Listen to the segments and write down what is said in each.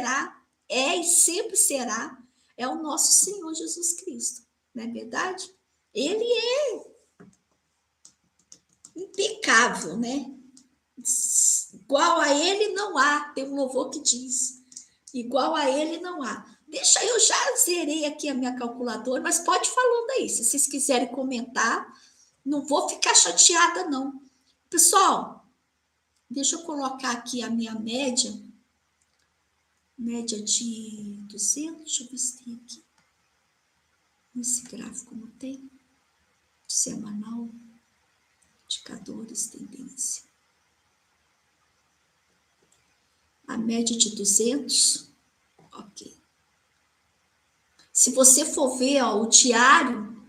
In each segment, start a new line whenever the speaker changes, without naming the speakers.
será, é e sempre será, é o nosso Senhor Jesus Cristo, não é verdade? Ele é impecável, né? Igual a ele não há, tem um louvor que diz, igual a ele não há. Deixa, eu já zerei aqui a minha calculadora, mas pode falando aí, se vocês quiserem comentar, não vou ficar chateada não. Pessoal, deixa eu colocar aqui a minha média de 200, deixa eu ver se tem aqui, nesse gráfico não tem, semanal, indicadores, tendência. A média de 200, ok. Se você for ver, ó, o diário,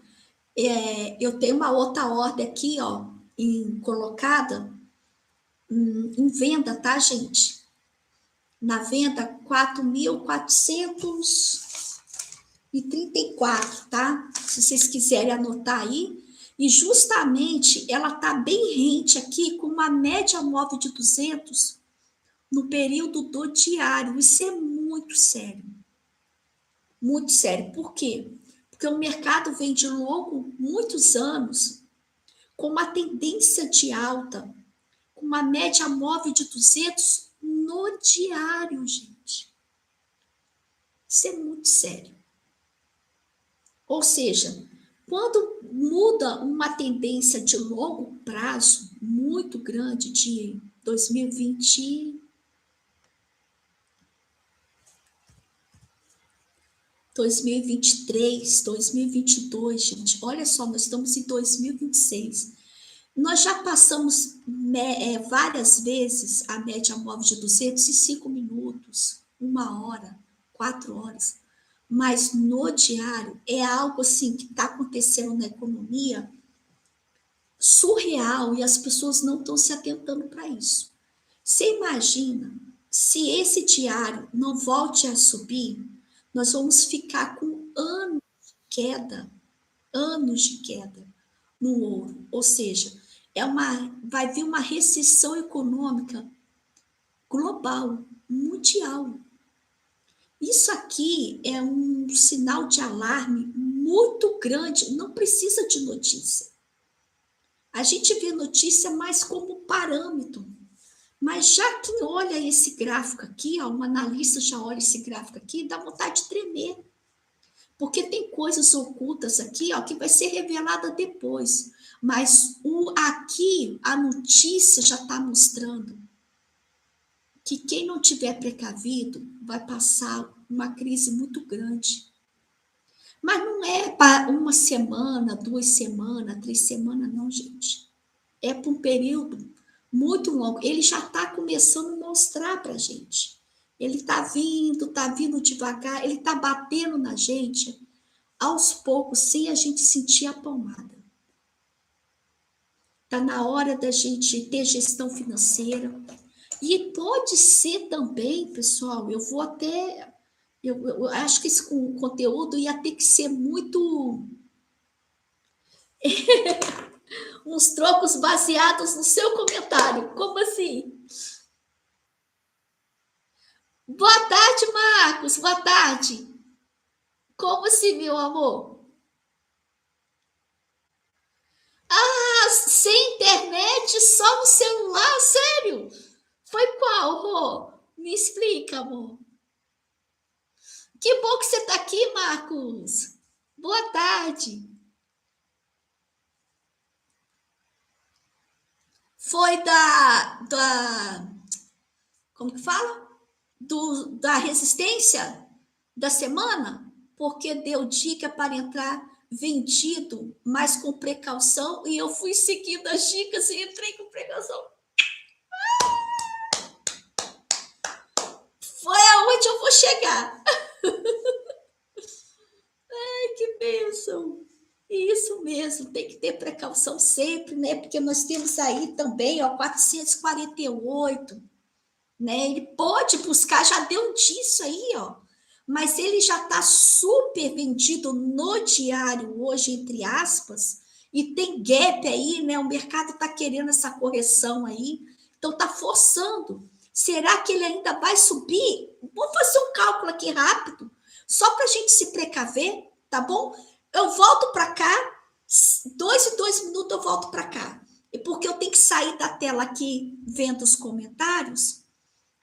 eu tenho uma outra ordem aqui, ó, colocada em venda, tá, gente? Na venda, 4.434, tá? Se vocês quiserem anotar aí. E justamente ela tá bem rente aqui, com uma média móvel de 200 no período do diário. Isso é muito sério. Muito sério. Por quê? Porque o mercado vem de longo, muitos anos, com uma tendência de alta, com uma média móvel de 200 no diário, gente. Isso é muito sério. Ou seja, quando muda uma tendência de longo prazo, muito grande, de 2020, 2023, 2022, gente, olha só, nós estamos em 2026. Nós já passamos várias vezes a média móvel de 205 minutos, 1 hora, 4 horas. Mas no diário é algo assim que está acontecendo na economia surreal e as pessoas não estão se atentando para isso. Você imagina se esse diário não volte a subir, nós vamos ficar com anos de queda no ouro, ou seja, vai vir uma recessão econômica global, mundial. Isso aqui é um sinal de alarme muito grande, não precisa de notícia. A gente vê notícia mais como parâmetro, mas já quem olha esse gráfico aqui, ó, um analista já olha esse gráfico aqui, dá vontade de tremer. Porque tem coisas ocultas aqui, ó, que vai ser revelada depois. Mas aqui a notícia já está mostrando que quem não tiver precavido vai passar uma crise muito grande. Mas não é para 1 semana, 2 semanas, 3 semanas, não, gente. É para um período muito longo. Ele já está começando a mostrar para a gente. Ele está vindo devagar, ele está batendo na gente aos poucos, sem a gente sentir a palmada. Está na hora da gente ter gestão financeira. E pode ser também, pessoal, eu acho que esse conteúdo ia ter que ser muito uns trocos baseados no seu comentário. Como assim? Boa tarde, Marcos. Boa tarde. Como assim, meu amor? Ah, sem internet, só no celular? Sério? Foi qual, Rô? Me explica, amor. Que bom que você está aqui, Marcos. Boa tarde. Foi como que fala? Da resistência da semana? Porque deu dica para entrar vendido, mas com precaução, e eu fui seguindo as dicas e entrei com precaução. Foi aonde eu vou chegar. Ai, que bênção. Isso mesmo, tem que ter precaução sempre, né? Porque nós temos aí também, ó, 448, né? Ele pode buscar, já deu disso aí, ó. Mas ele já está super vendido no diário hoje, entre aspas, e tem gap aí, né? O mercado está querendo essa correção aí, então está forçando. Será que ele ainda vai subir? Vou fazer um cálculo aqui rápido, só para a gente se precaver, tá bom? Eu volto para cá, 2 minutos eu volto para cá. E porque eu tenho que sair da tela aqui, vendo os comentários,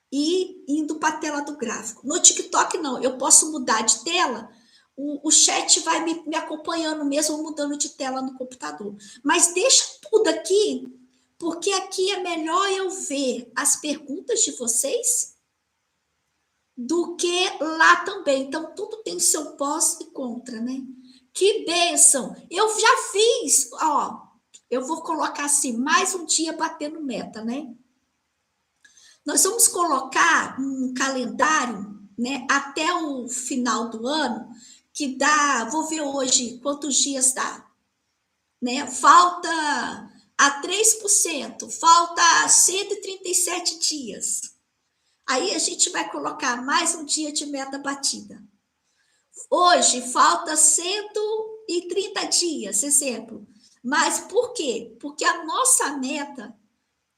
e indo para a tela do gráfico. No TikTok, não, eu posso mudar de tela, o chat vai me acompanhando mesmo, mudando de tela no computador. Mas deixa tudo aqui, porque aqui é melhor eu ver as perguntas de vocês do que lá também. Então, tudo tem seu pós e contra, né? Que bênção! Eu já fiz, ó, eu vou colocar assim, mais um dia batendo meta, né? Nós vamos colocar um calendário, né, até o final do ano, que dá, vou ver hoje quantos dias dá, né? Falta a 3%, falta 137 dias. Aí a gente vai colocar mais um dia de meta batida. Hoje falta 130 dias, exemplo. Mas por quê? Porque a nossa meta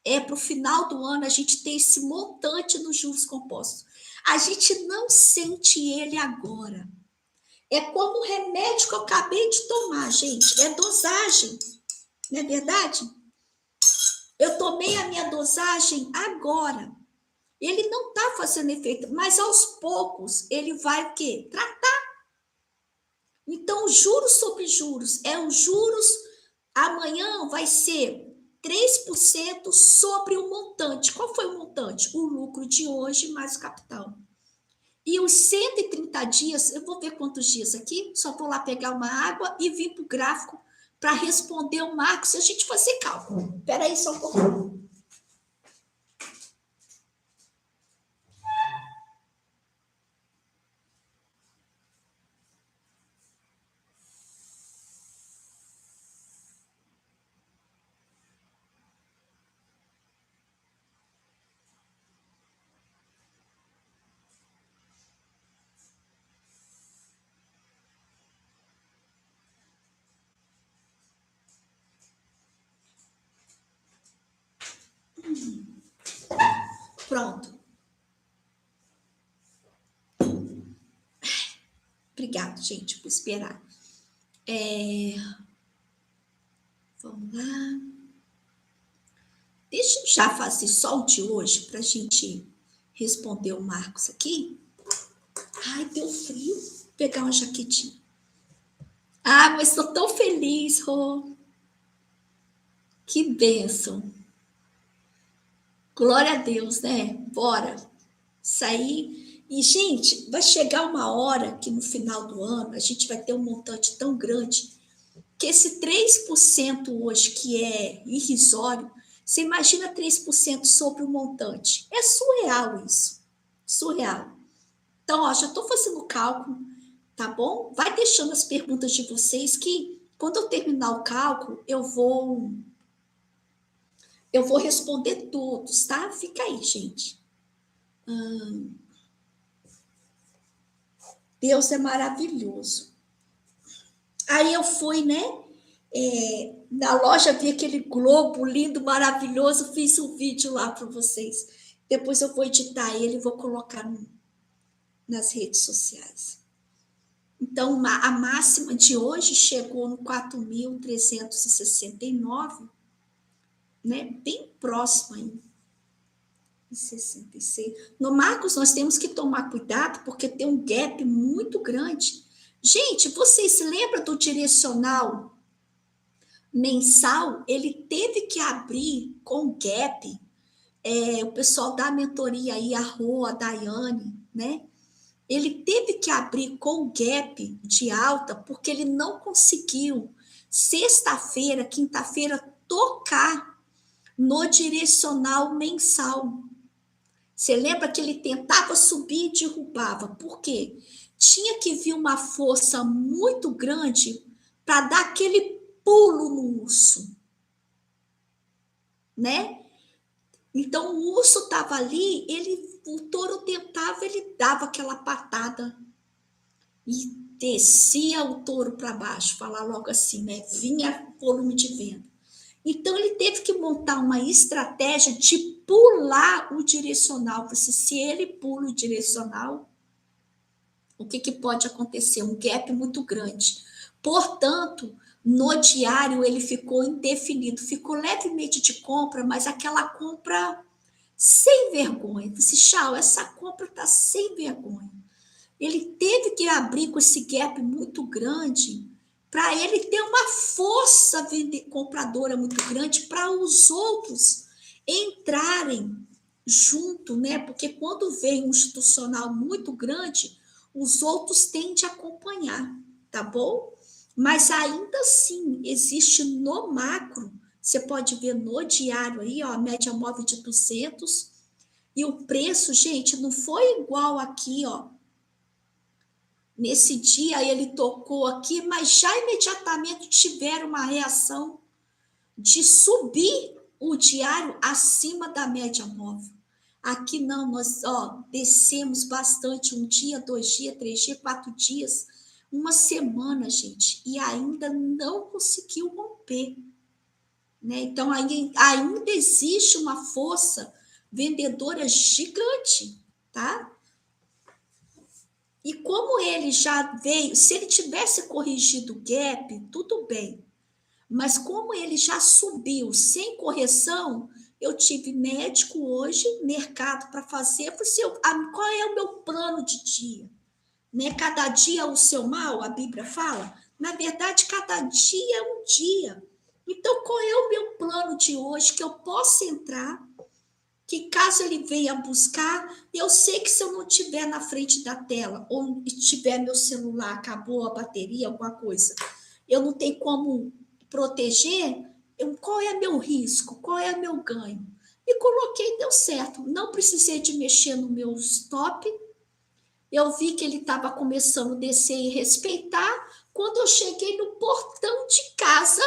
é para o final do ano a gente ter esse montante nos juros compostos. A gente não sente ele agora. É como o remédio que eu acabei de tomar, gente. É dosagem, não é verdade? Eu tomei a minha dosagem agora. Ele não está fazendo efeito, mas aos poucos ele vai o quê? Tratar. Então, juros sobre juros, os juros amanhã vai ser 3% sobre o montante. Qual foi o montante? O lucro de hoje mais o capital. E os 130 dias, eu vou ver quantos dias aqui, só vou lá pegar uma água e vir para o gráfico para responder o Marcos e a gente fazer cálculo. Espera aí só um pouquinho. Pronto. Obrigada, gente, por esperar. Vamos lá. Deixa eu já fazer só o de hoje para a gente responder o Marcos aqui. Ai, deu frio. Vou pegar uma jaquetinha. Ah, mas estou tão feliz, Rô. Que bênção. Glória a Deus, né? Bora sair. E, gente, vai chegar uma hora que no final do ano a gente vai ter um montante tão grande que esse 3% hoje, que é irrisório, você imagina 3% sobre o montante. É surreal isso. Surreal. Então, ó, já estou fazendo o cálculo, tá bom? Vai deixando as perguntas de vocês que, quando eu terminar o cálculo, eu vou responder todos, tá? Fica aí, gente. Deus é maravilhoso. Aí eu fui, né? Na loja, vi aquele globo lindo, maravilhoso, fiz um vídeo lá para vocês. Depois eu vou editar ele e vou colocar nas redes sociais. Então, a máxima de hoje chegou no 4.369, né? Bem próximo ainda. 66. No Marcos, nós temos que tomar cuidado, porque tem um gap muito grande. Gente, vocês lembram do direcional mensal? Ele teve que abrir com gap. O pessoal da mentoria aí, a Rô, a Daiane, né? Ele teve que abrir com gap de alta, porque ele não conseguiu, sexta-feira, quinta-feira, tocar no direcional mensal. Você lembra que ele tentava subir e derrubava. Por quê? Tinha que vir uma força muito grande para dar aquele pulo no urso, né? Então, o urso estava ali, o touro tentava, ele dava aquela patada e descia o touro para baixo, falar logo assim, né? Vinha volume de vento. Então, ele teve que montar uma estratégia de pular o direcional. Se ele pula o direcional, o que pode acontecer? Um gap muito grande. Portanto, no diário ele ficou indefinido, ficou levemente de compra, mas aquela compra sem vergonha. Disse, Chau, essa compra está sem vergonha. Ele teve que abrir com esse gap muito grande para ele ter uma força compradora muito grande para os outros entrarem junto, né? Porque quando vem um institucional muito grande, os outros tendem a acompanhar, tá bom? Mas ainda assim, existe no macro, você pode ver no diário aí, ó, a média móvel de 200, e o preço, gente, não foi igual aqui, ó. Nesse dia ele tocou aqui, mas já imediatamente tiveram uma reação de subir o diário acima da média móvel. Aqui não, nós descemos bastante, um dia, 2 dias, 3 dias, 4 dias, uma semana, gente, e ainda não conseguiu romper. Né? Então, ainda existe uma força vendedora gigante, tá? E como ele já veio, se ele tivesse corrigido o gap, tudo bem. Mas como ele já subiu sem correção, eu tive médico hoje, mercado para fazer. Eu falei, qual é o meu plano de dia? Né? Cada dia o seu mal, a Bíblia fala. Na verdade, cada dia é um dia. Então, qual é o meu plano de hoje que eu possa entrar? Que caso ele venha buscar, eu sei que se eu não estiver na frente da tela, ou estiver meu celular, acabou a bateria, alguma coisa, eu não tenho como proteger, qual é meu risco? Qual é meu ganho? E coloquei, deu certo. Não precisei de mexer no meu stop. Eu vi que ele estava começando a descer e respeitar. Quando eu cheguei no portão de casa,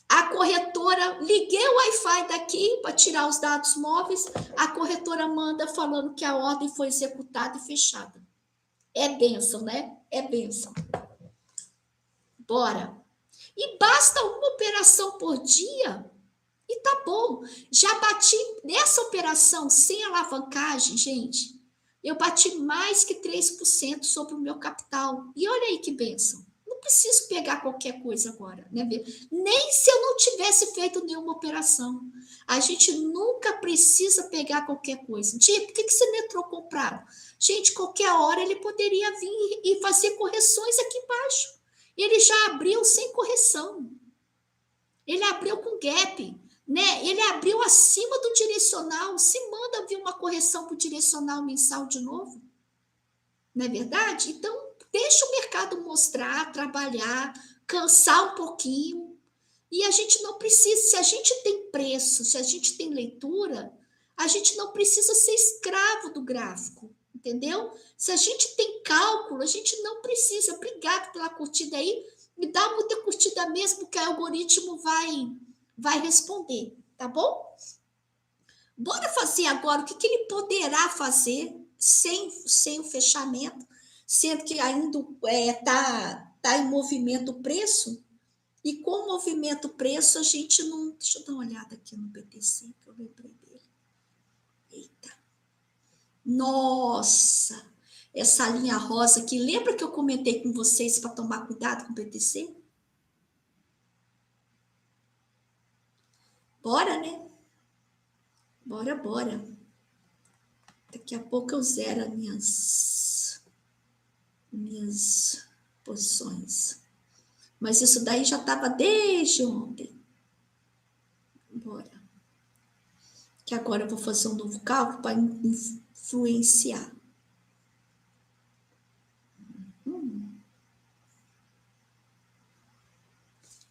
a corretora, liguei o Wi-Fi daqui para tirar os dados móveis, a corretora manda falando que a ordem foi executada e fechada. É bênção, né? É bênção. Bora. E basta uma operação por dia e tá bom. Já bati nessa operação sem alavancagem, gente. Eu bati mais que 3% sobre o meu capital. E olha aí que bênção. Não preciso pegar qualquer coisa agora, né? Nem se eu não tivesse feito nenhuma operação. A gente nunca precisa pegar qualquer coisa. Tia, por que você não entrou comprado? Gente, qualquer hora ele poderia vir e fazer correções aqui embaixo. Ele já abriu sem correção. Ele abriu com gap, né? Ele abriu acima do direcional. Se manda vir uma correção para o direcional mensal de novo, não é verdade? Então, deixa o mercado mostrar, trabalhar, cansar um pouquinho. E a gente não precisa, se a gente tem preço, se a gente tem leitura, a gente não precisa ser escravo do gráfico, entendeu? Se a gente tem cálculo, a gente não precisa. Obrigado pela curtida aí. Me dá muita curtida mesmo, que o algoritmo vai responder, tá bom? Bora fazer agora o que ele poderá fazer sem o fechamento, sendo que ainda tá em movimento o preço, e com o movimento preço a gente não... Deixa eu dar uma olhada aqui no BTC, que eu lembrei dele. Eita. Nossa! Essa linha rosa aqui, lembra que eu comentei com vocês para tomar cuidado com o BTC? Bora, né? Bora. Daqui a pouco eu zero as minhas posições. Mas isso daí já estava desde ontem. Bora. Que agora eu vou fazer um novo cálculo para influenciar.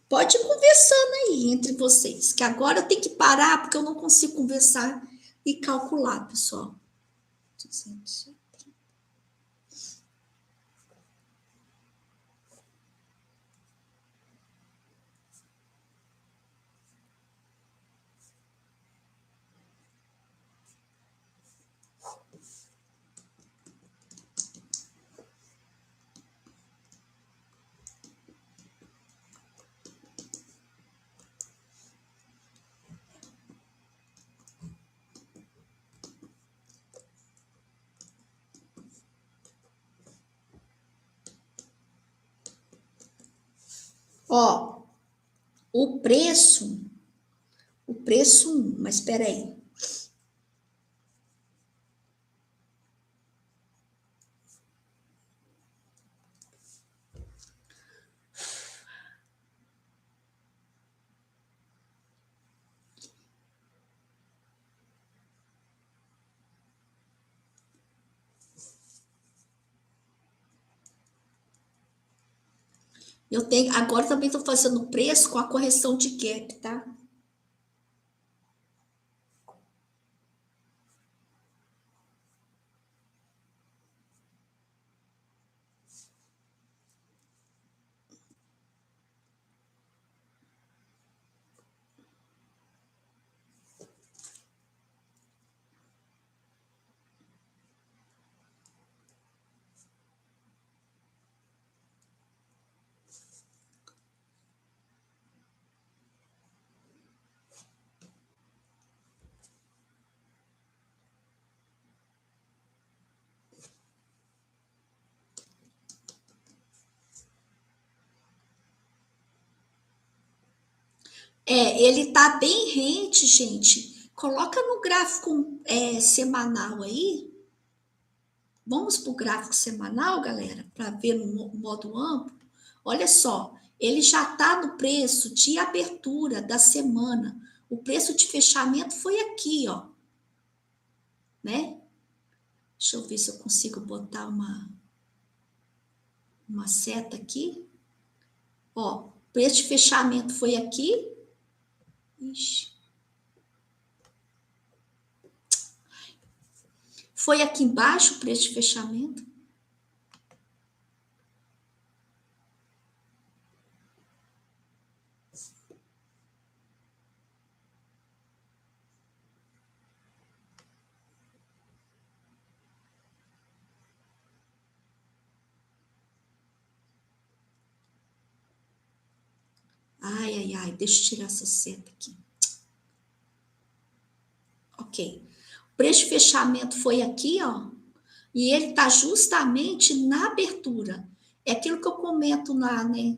Pode ir conversando aí entre vocês, que agora eu tenho que parar porque eu não consigo conversar e calcular, pessoal. 200. Ó, o preço, mas espera aí. Eu tenho, agora também estou fazendo o preço com a correção de gap, tá? É, ele tá bem rente, gente. Coloca no gráfico semanal aí. Vamos para o gráfico semanal, galera, para ver no modo amplo. Olha só, ele já está no preço de abertura da semana. O preço de fechamento foi aqui, ó, né? Deixa eu ver se eu consigo botar uma seta aqui. Ó, o preço de fechamento foi aqui. Ixi. Foi aqui embaixo o preço de fechamento. Ai, ai, ai, deixa eu tirar essa seta aqui. Ok. O preço de fechamento foi aqui, ó. E ele está justamente na abertura. É aquilo que eu comento lá, né?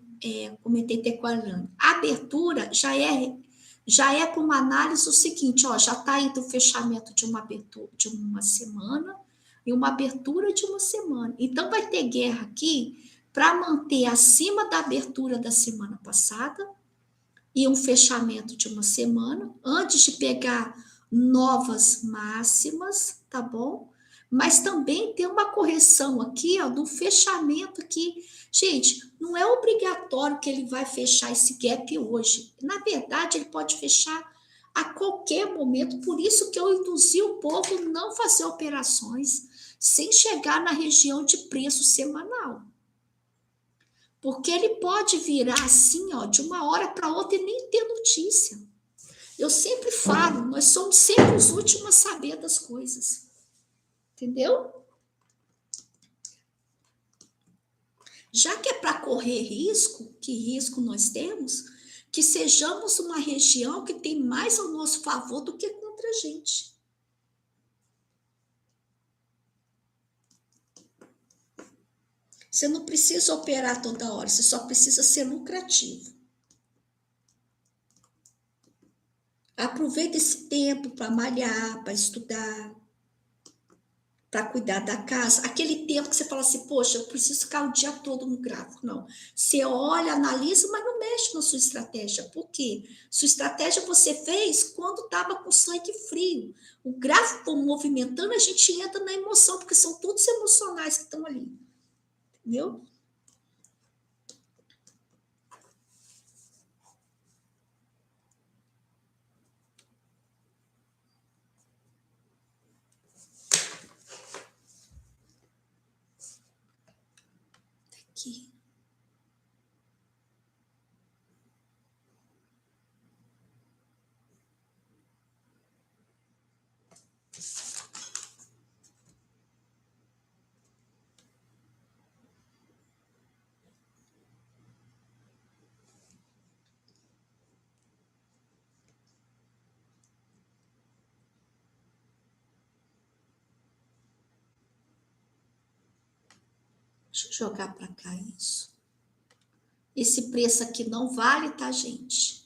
Comentei até com a Alane. A abertura já é para uma análise o seguinte, ó, já está aí do fechamento de uma abertura de uma semana e uma abertura de uma semana. Então vai ter guerra aqui para manter acima da abertura da semana passada e um fechamento de uma semana, antes de pegar novas máximas, tá bom? Mas também tem uma correção aqui, ó, do fechamento aqui. Gente, não é obrigatório que ele vai fechar esse gap hoje. Na verdade, ele pode fechar a qualquer momento. Por isso que eu induzi o povo a não fazer operações sem chegar na região de preço semanal. Porque ele pode virar assim, ó, de uma hora para outra e nem ter notícia. Eu sempre falo, nós somos sempre os últimos a saber das coisas. Entendeu? Já que é para correr risco, que risco nós temos? Que sejamos uma região que tem mais ao nosso favor do que contra a gente. Você não precisa operar toda hora, você só precisa ser lucrativo. Aproveita esse tempo para malhar, para estudar, para cuidar da casa, aquele tempo que você fala assim, poxa, eu preciso ficar o dia todo no gráfico. Não. Você olha, analisa, mas não mexe na sua estratégia. Por quê? Sua estratégia você fez quando estava com sangue frio. O gráfico movimentando, a gente entra na emoção, porque são todos emocionais que estão ali. Entendeu? Aqui. Deixa eu jogar para cá isso. Esse preço aqui não vale, tá, gente?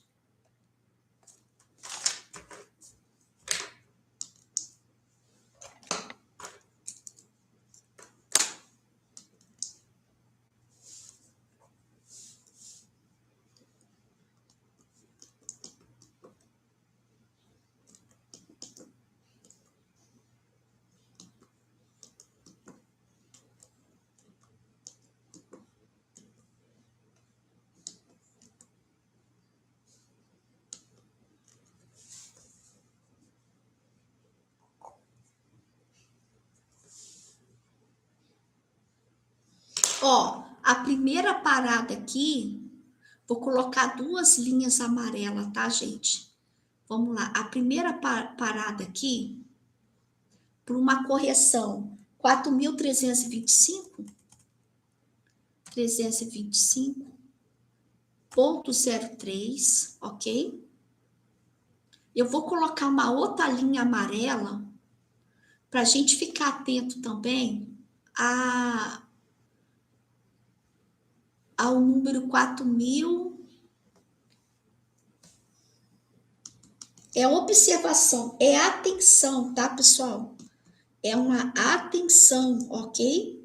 Ó, a primeira parada aqui, vou colocar 2 linhas amarelas, tá, gente? Vamos lá. A primeira parada aqui, por uma correção, 4.325, 325,03, ok? Eu vou colocar uma outra linha amarela para a gente ficar atento também ao número 4.000. É observação, é atenção, tá, pessoal? É uma atenção, ok?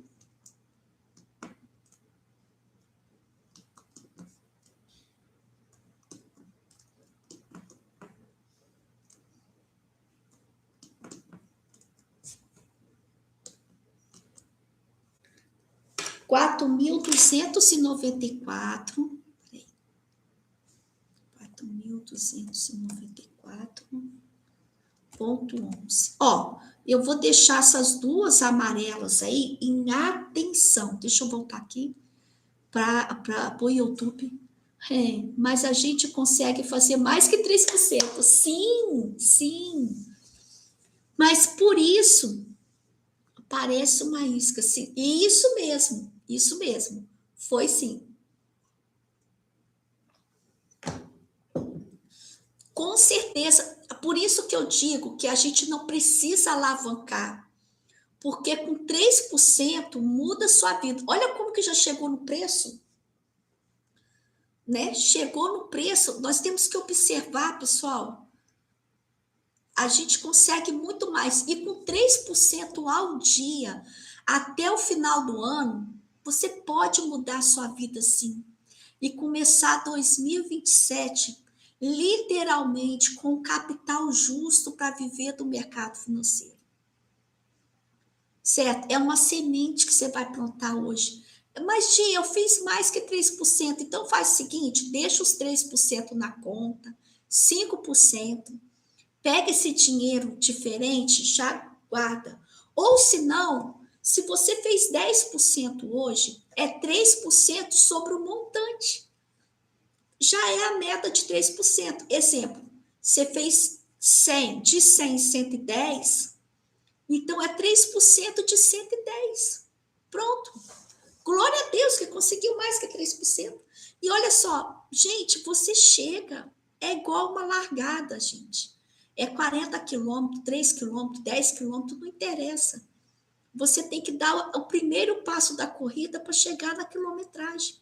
Quatro mil duzentos e noventa e quatro. 4.294,11. Ó, eu vou deixar essas duas amarelas aí em atenção. Deixa eu voltar aqui para o YouTube. Mas a gente consegue fazer mais que 3%. Sim, sim. Mas por isso, parece uma isca. Sim. E isso mesmo, isso mesmo. Foi sim. Com certeza. Por isso que eu digo que a gente não precisa alavancar. Porque com 3% muda a sua vida. Olha como que já chegou no preço. Né? Chegou no preço. Nós temos que observar, pessoal. A gente consegue muito mais. E com 3% ao dia, até o final do ano, você pode mudar a sua vida sim. E começar 2027 literalmente com capital justo para viver do mercado financeiro. Certo? É uma semente que você vai plantar hoje. Mas, Tia, eu fiz mais que 3%. Então, faz o seguinte, deixa os 3% na conta, 5%. Pega esse dinheiro diferente, já guarda. Ou se não, se você fez 10% hoje, é 3% sobre o montante. Já é a meta de 3%. Exemplo, você fez 100, de 100, 110, então é 3% de 110. Pronto. Glória a Deus que conseguiu mais que 3%. E olha só, gente, você chega, é igual uma largada, gente. É 40 quilômetros, 3 quilômetros, 10 quilômetros, não interessa. Você tem que dar o primeiro passo da corrida para chegar na quilometragem.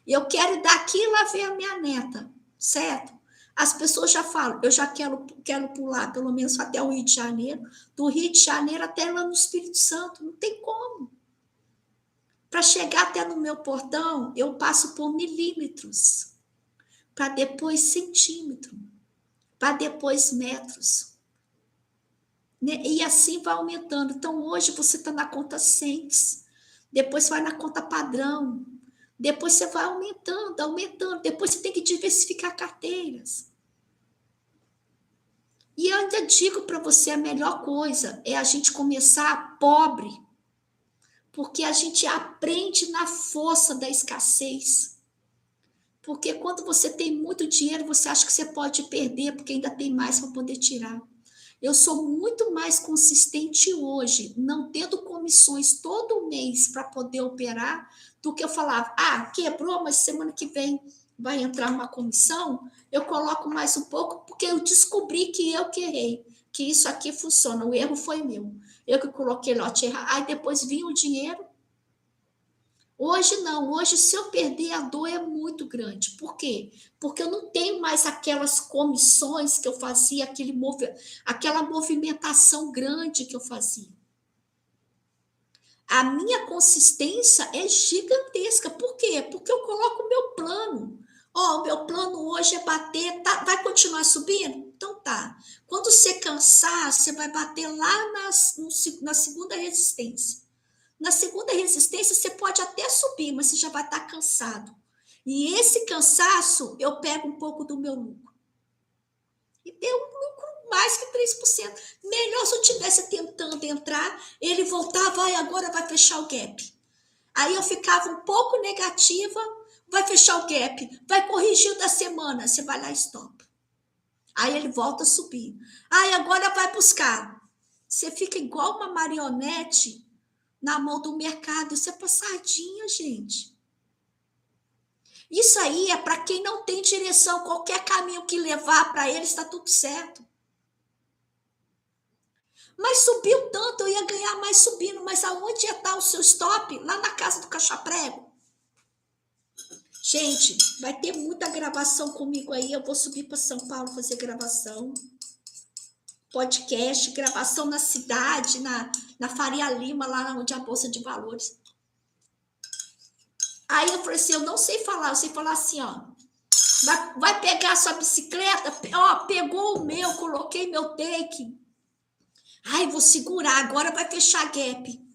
Eu quero daqui lá ver a minha neta, certo? As pessoas já falam, eu já quero pular pelo menos até o Rio de Janeiro, do Rio de Janeiro até lá no Espírito Santo, não tem como. Para chegar até no meu portão, eu passo por milímetros, para depois centímetro, para depois metros. E assim vai aumentando. Então, hoje você está na conta cents, depois vai na conta padrão, depois você vai aumentando, aumentando. Depois você tem que diversificar carteiras. E eu ainda digo para você, a melhor coisa é a gente começar pobre, porque a gente aprende na força da escassez. Porque quando você tem muito dinheiro, você acha que você pode perder, porque ainda tem mais para poder tirar. Eu sou muito mais consistente hoje, não tendo comissões todo mês para poder operar, do que eu falava, quebrou, mas semana que vem vai entrar uma comissão, eu coloco mais um pouco, porque eu descobri que eu que errei, que isso aqui funciona, o erro foi meu. Eu que coloquei lote errado, aí depois vinha o dinheiro Hoje não, hoje se eu perder a dor é muito grande. Por quê? Porque eu não tenho mais aquelas comissões que eu fazia, aquela movimentação grande que eu fazia. A minha consistência é gigantesca. Por quê? Porque eu coloco o meu plano. Ó, o meu plano hoje é bater, tá, vai continuar subindo? Então tá. Quando você cansar, você vai bater lá na segunda resistência. Na segunda resistência, você pode até subir, mas você já vai estar cansado. E esse cansaço, eu pego um pouco do meu lucro. E deu um lucro mais que 3%. Melhor se eu estivesse tentando entrar, ele voltava, e agora vai fechar o gap. Aí eu ficava um pouco negativa, vai fechar o gap, vai corrigir o da semana, você vai lá e stop. Aí ele volta a subir. Aí agora vai buscar. Você fica igual uma marionete na mão do mercado. Isso é passadinha, gente. Isso aí é para quem não tem direção. Qualquer caminho que levar para ele está tudo certo. Mas subiu tanto, eu ia ganhar mais subindo. Mas aonde ia estar o seu stop? Lá na casa do caixa-prego. Gente, vai ter muita gravação comigo aí. Eu vou subir para São Paulo fazer gravação. Podcast, gravação na cidade, na Faria Lima, lá onde é a Bolsa de Valores. Aí eu falei assim, eu não sei falar, eu sei falar assim, ó. Vai pegar a sua bicicleta, ó, pegou o meu, coloquei meu take. Ai, vou segurar, agora vai fechar gap.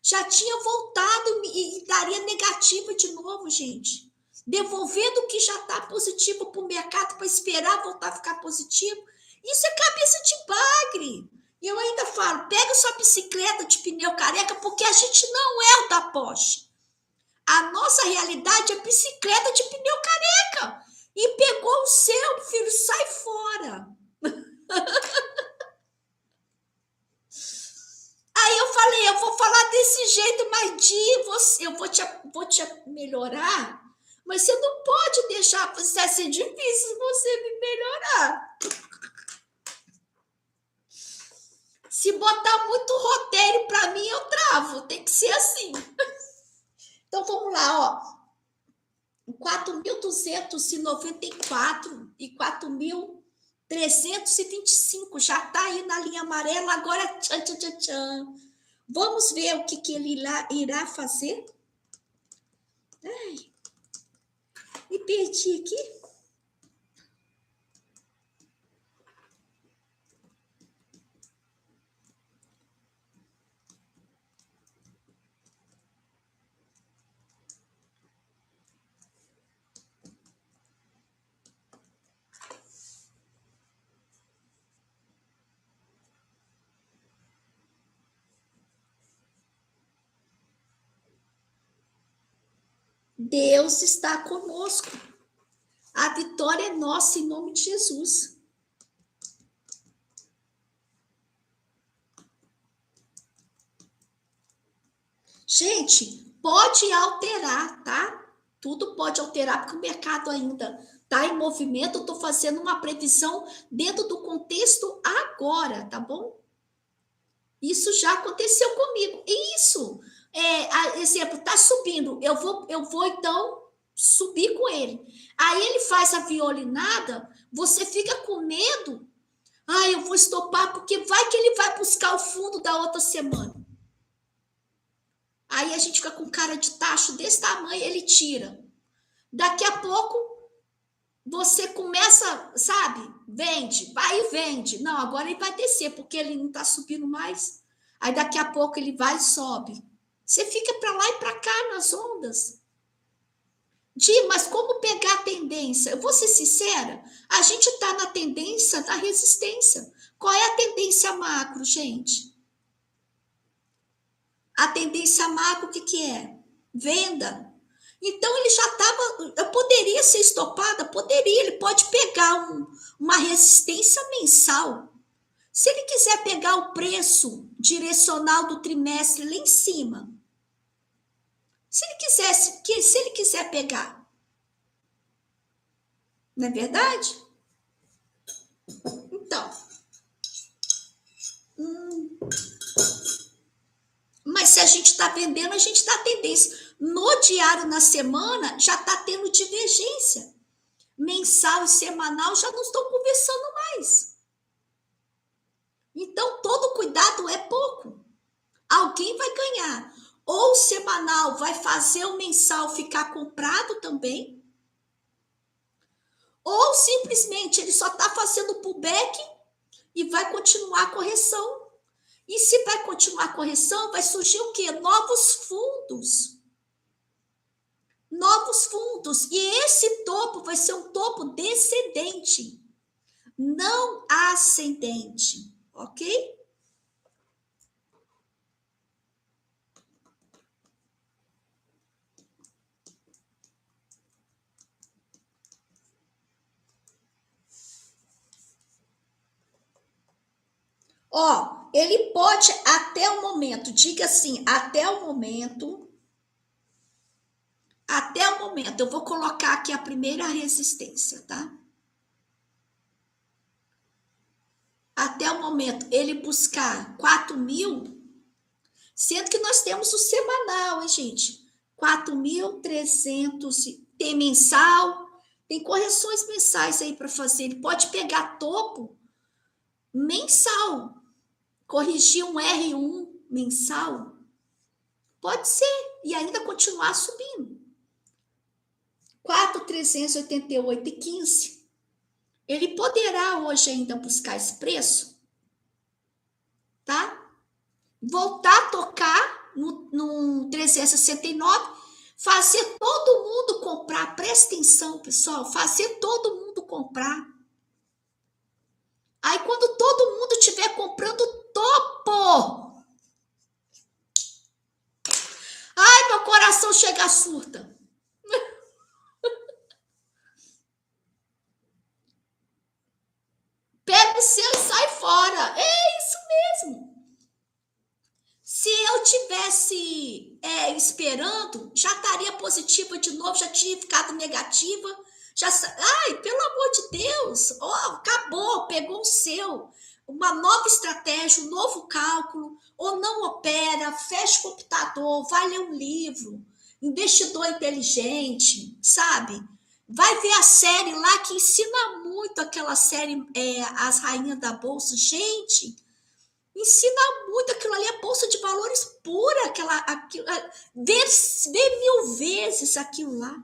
Já tinha voltado e daria negativo de novo, gente. Devolvendo o que já está positivo para o mercado para esperar voltar a ficar positivo. Isso é cabeça de bagre. E eu ainda falo, pega sua bicicleta de pneu careca, porque a gente não é o da Porsche. A nossa realidade é bicicleta de pneu careca. E pegou o seu, filho, sai fora. Aí eu falei, eu vou falar desse jeito, mas eu vou te melhorar, mas você não pode deixar, vai ser difícil você me melhorar. Se botar muito roteiro para mim, eu travo, tem que ser assim. Então vamos lá, ó. 4.294 e 4.325 já está aí na linha amarela. Agora, tchan, tchan, tchan, tchan. Vamos ver o que ele irá fazer. Ai, me perdi aqui. Deus está conosco. A vitória é nossa em nome de Jesus. Gente, pode alterar, tá? Tudo pode alterar, porque o mercado ainda está em movimento. Eu estou fazendo uma previsão dentro do contexto agora, tá bom? Isso já aconteceu comigo. Isso, exemplo, está subindo. Eu vou então subir com ele. Aí ele faz a violinada, você fica com medo. Ah, eu vou estopar, porque vai que ele vai buscar o fundo da outra semana. Aí a gente fica com cara de tacho desse tamanho, ele tira. Daqui a pouco, você começa, sabe? Vende, vai e vende. Não, agora ele vai descer, porque ele não está subindo mais. Aí daqui a pouco ele vai e sobe. Você fica para lá e para cá nas ondas. Mas como pegar a tendência? Eu vou ser sincera, a gente está na tendência da resistência. Qual é a tendência macro, gente? A tendência macro, o que é? Venda. Então, ele já estava... Eu poderia ser estopada? Poderia. Ele pode pegar uma resistência mensal. Se ele quiser pegar o preço direcional do trimestre lá em cima, se ele quiser pegar, não é verdade? Então, mas se a gente está vendendo, a gente dá tendência. No diário na semana, já está tendo divergência. Mensal e semanal já não estão conversando mais. Então, todo cuidado é pouco. Alguém vai ganhar. Ou o semanal vai fazer o mensal ficar comprado também, ou simplesmente ele só está fazendo pullback e vai continuar a correção. E se vai continuar a correção, vai surgir o quê? Novos fundos. Novos fundos. E esse topo vai ser um topo descendente, não ascendente. Ok? Ó, ele pode até o momento, diga assim, até o momento, eu vou colocar aqui a primeira resistência, tá? Até o momento, ele buscar 4.000, sendo que nós temos o semanal, hein, gente? 4.300, tem mensal, tem correções mensais aí para fazer. Ele pode pegar topo mensal, corrigir um R1 mensal, pode ser, e ainda continuar subindo. 4.388,15. Ele poderá hoje ainda buscar esse preço, tá? Voltar a tocar no 369, fazer todo mundo comprar. Presta atenção, pessoal, fazer todo mundo comprar. Aí, quando todo mundo estiver comprando topo, ai, meu coração chega a surta. Pega o seu e sai fora. É isso mesmo. Se eu tivesse esperando, já estaria positiva de novo, já tinha ficado negativa. Ai, pelo amor de Deus, acabou, pegou o seu. Uma nova estratégia, um novo cálculo, ou não opera, fecha o computador, vai ler um livro, investidor inteligente, sabe? Vai ver a série lá que ensina muito, aquela série, As Rainhas da Bolsa. Gente, ensina muito, aquilo ali é bolsa de valores pura, vê 1.000 vezes aquilo lá.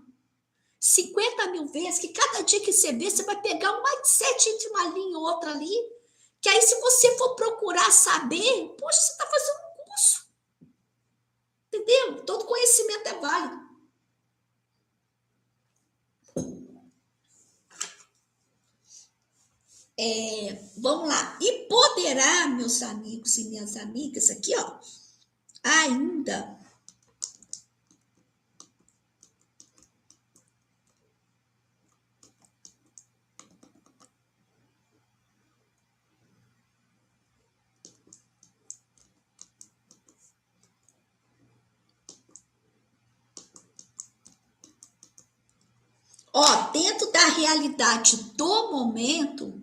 50.000 vezes, que cada dia que você vê, você vai pegar um mindset entre uma linha e outra ali, que aí se você for procurar saber, poxa, você está fazendo um curso. Entendeu? Todo conhecimento é válido. Vamos lá. E poderá, meus amigos e minhas amigas, aqui, ó, ainda dentro da realidade do momento,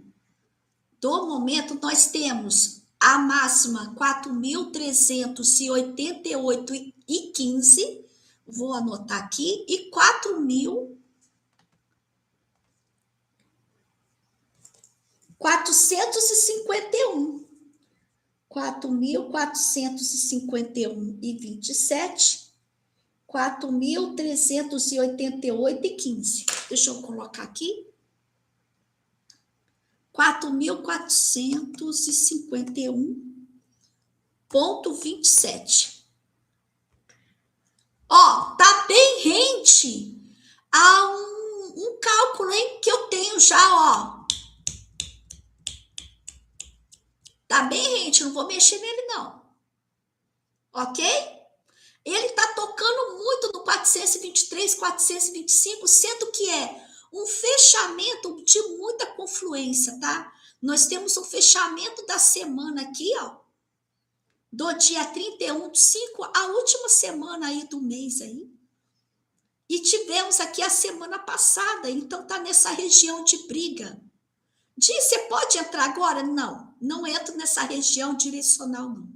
nós temos a máxima 4.388,15, vou anotar aqui, e 4.451. 4.451,27, 4.388,15. Deixa eu colocar aqui. 4.451,27. Tá bem rente a um cálculo, hein, que eu tenho já, Tá bem rente, não vou mexer nele, não. Ok? Ele tá tocando muito no 423, 425, sendo que é um fechamento de muita confluência, tá? Nós temos um fechamento da semana aqui, do dia 31/5, a última semana aí do mês aí. E tivemos aqui a semana passada, então tá nessa região de briga. Você pode entrar agora? Não entro nessa região direcional, não.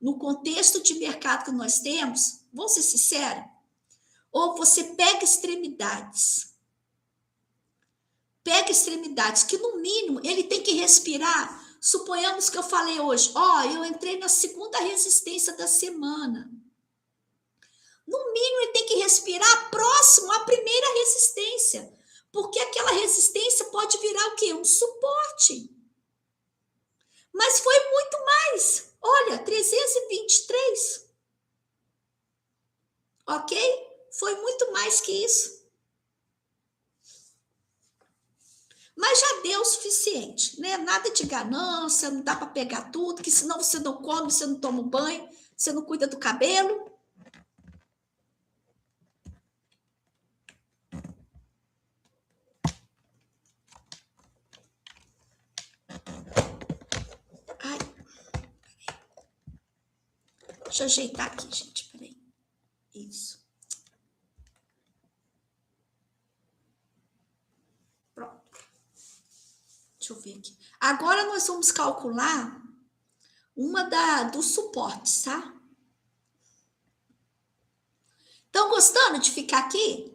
No contexto de mercado que nós temos, vamos ser sinceros, Ou você pega extremidades, que no mínimo ele tem que respirar. Suponhamos que eu falei hoje, eu entrei na segunda resistência da semana. No mínimo ele tem que respirar próximo à primeira resistência, porque aquela resistência pode virar o quê? Um suporte. Mas foi muito mais. Olha, 323. Ok? Foi muito mais que isso. Mas já deu o suficiente, né? Nada de ganância, não dá para pegar tudo, que senão você não come, você não toma banho, você não cuida do cabelo. Ai, deixa eu ajeitar aqui, gente, peraí. Isso. Pronto. Deixa eu ver aqui. Agora nós vamos calcular uma dos suportes, tá? Estão gostando de ficar aqui?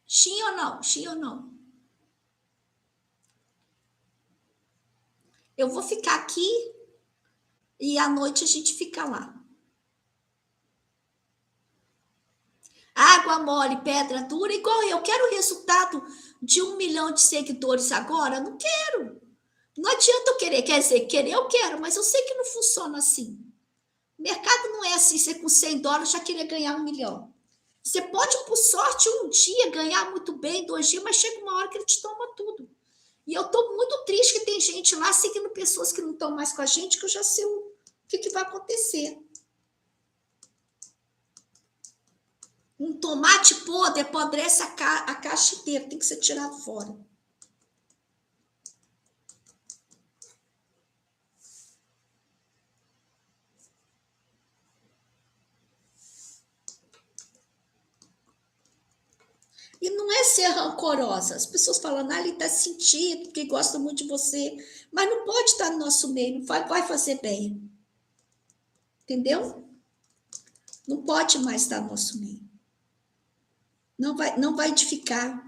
Sim ou não? Sim ou não? Eu vou ficar aqui e à noite a gente fica lá. Água mole, pedra dura, igual eu. Quero o resultado de 1 milhão de seguidores agora? Não quero. Não adianta eu querer. Quer dizer, querer eu quero, mas eu sei que não funciona assim. O mercado não é assim, você com $100 já queria ganhar 1 milhão. Você pode, por sorte, um dia ganhar muito bem, 2 dias, mas chega uma hora que ele te toma tudo. E eu tô muito triste que tem gente lá seguindo pessoas que não estão mais com a gente, que eu já sei o que vai acontecer. Um tomate podre apodrece a caixa inteira, tem que ser tirado fora. E não é ser rancorosa. As pessoas falam, ele está sentindo, porque gosta muito de você. Mas não pode estar no nosso meio, não vai fazer bem. Entendeu? Não pode mais estar no nosso meio. Não vai edificar.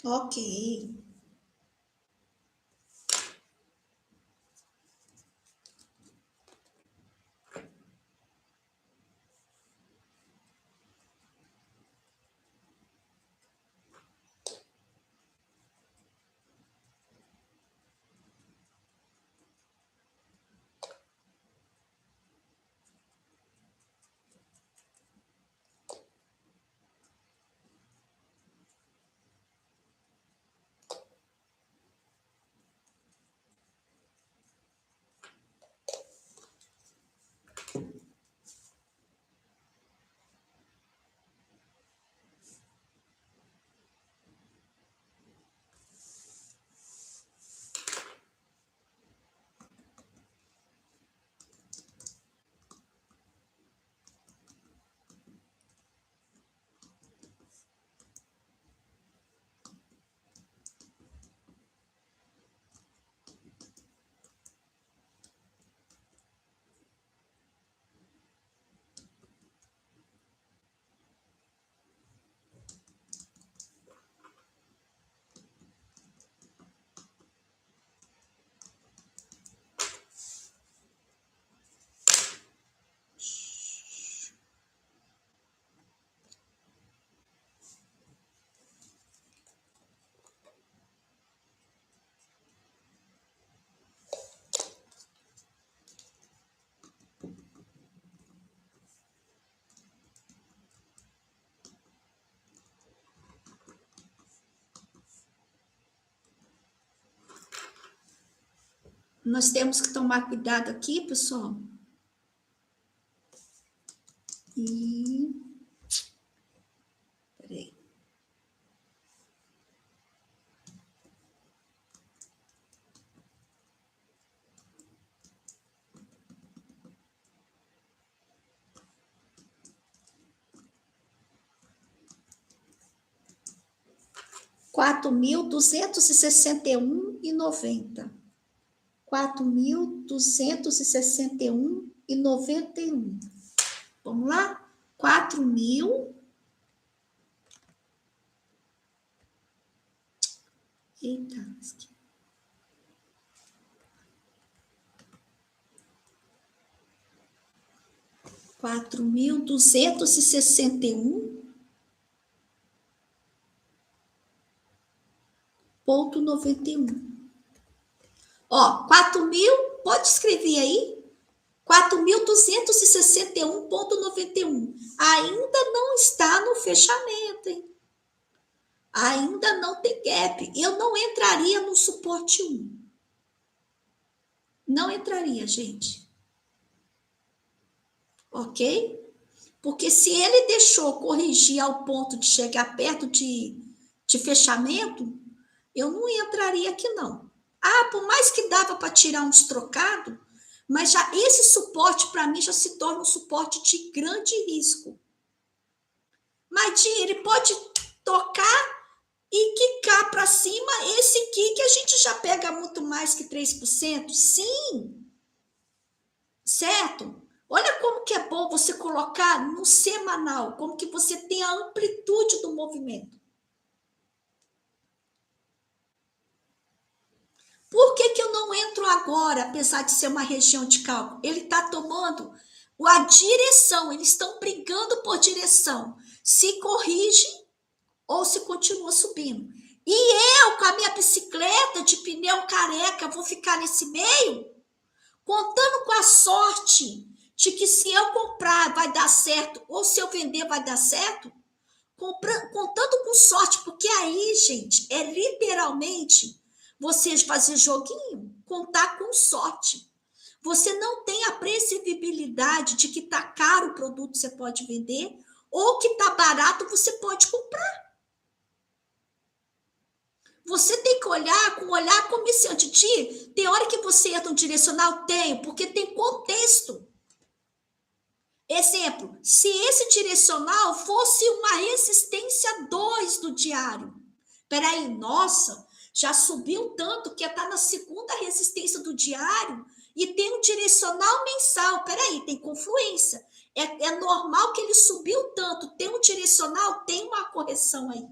Ok. Nós temos que tomar cuidado aqui, pessoal. E... Peraí. R$ 4.261,90. 4.261,91. Vamos lá? 4.000. Eita. 4.261,91. Ó, 4.000, pode escrever aí? 4.261,91. Ainda não está no fechamento, hein? Ainda não tem gap. Eu não entraria no suporte 1. Não entraria, gente. Ok? Porque se ele deixou corrigir ao ponto de chegar perto de fechamento, eu não entraria aqui, não. Ah, por mais que dava para tirar uns trocados, mas já esse suporte, para mim, já se torna um suporte de grande risco. Mas ele pode tocar e quicar para cima. Esse kick a gente já pega muito mais que 3%. Sim. Certo? Olha como que é bom você colocar no semanal, como que você tem a amplitude do movimento. Por que eu não entro agora, apesar de ser uma região de cálculo? Ele está tomando a direção, eles estão brigando por direção. Se corrige ou se continua subindo. E eu, com a minha bicicleta de pneu careca, vou ficar nesse meio, contando com a sorte de que se eu comprar vai dar certo, ou se eu vender vai dar certo, contando com sorte, porque aí, gente, é literalmente você fazer joguinho, contar com sorte. Você não tem a previsibilidade de que está caro o produto, você pode vender, ou que está barato, você pode comprar. Você tem que olhar com olhar comerciante. Tem hora que você entra no direcional? Tem, porque tem contexto. Exemplo, se esse direcional fosse uma resistência 2 do diário. Peraí, nossa, já subiu tanto que está na segunda resistência do diário e tem um direcional mensal. Peraí, tem confluência. É normal que ele subiu tanto. Tem um direcional, tem uma correção aí.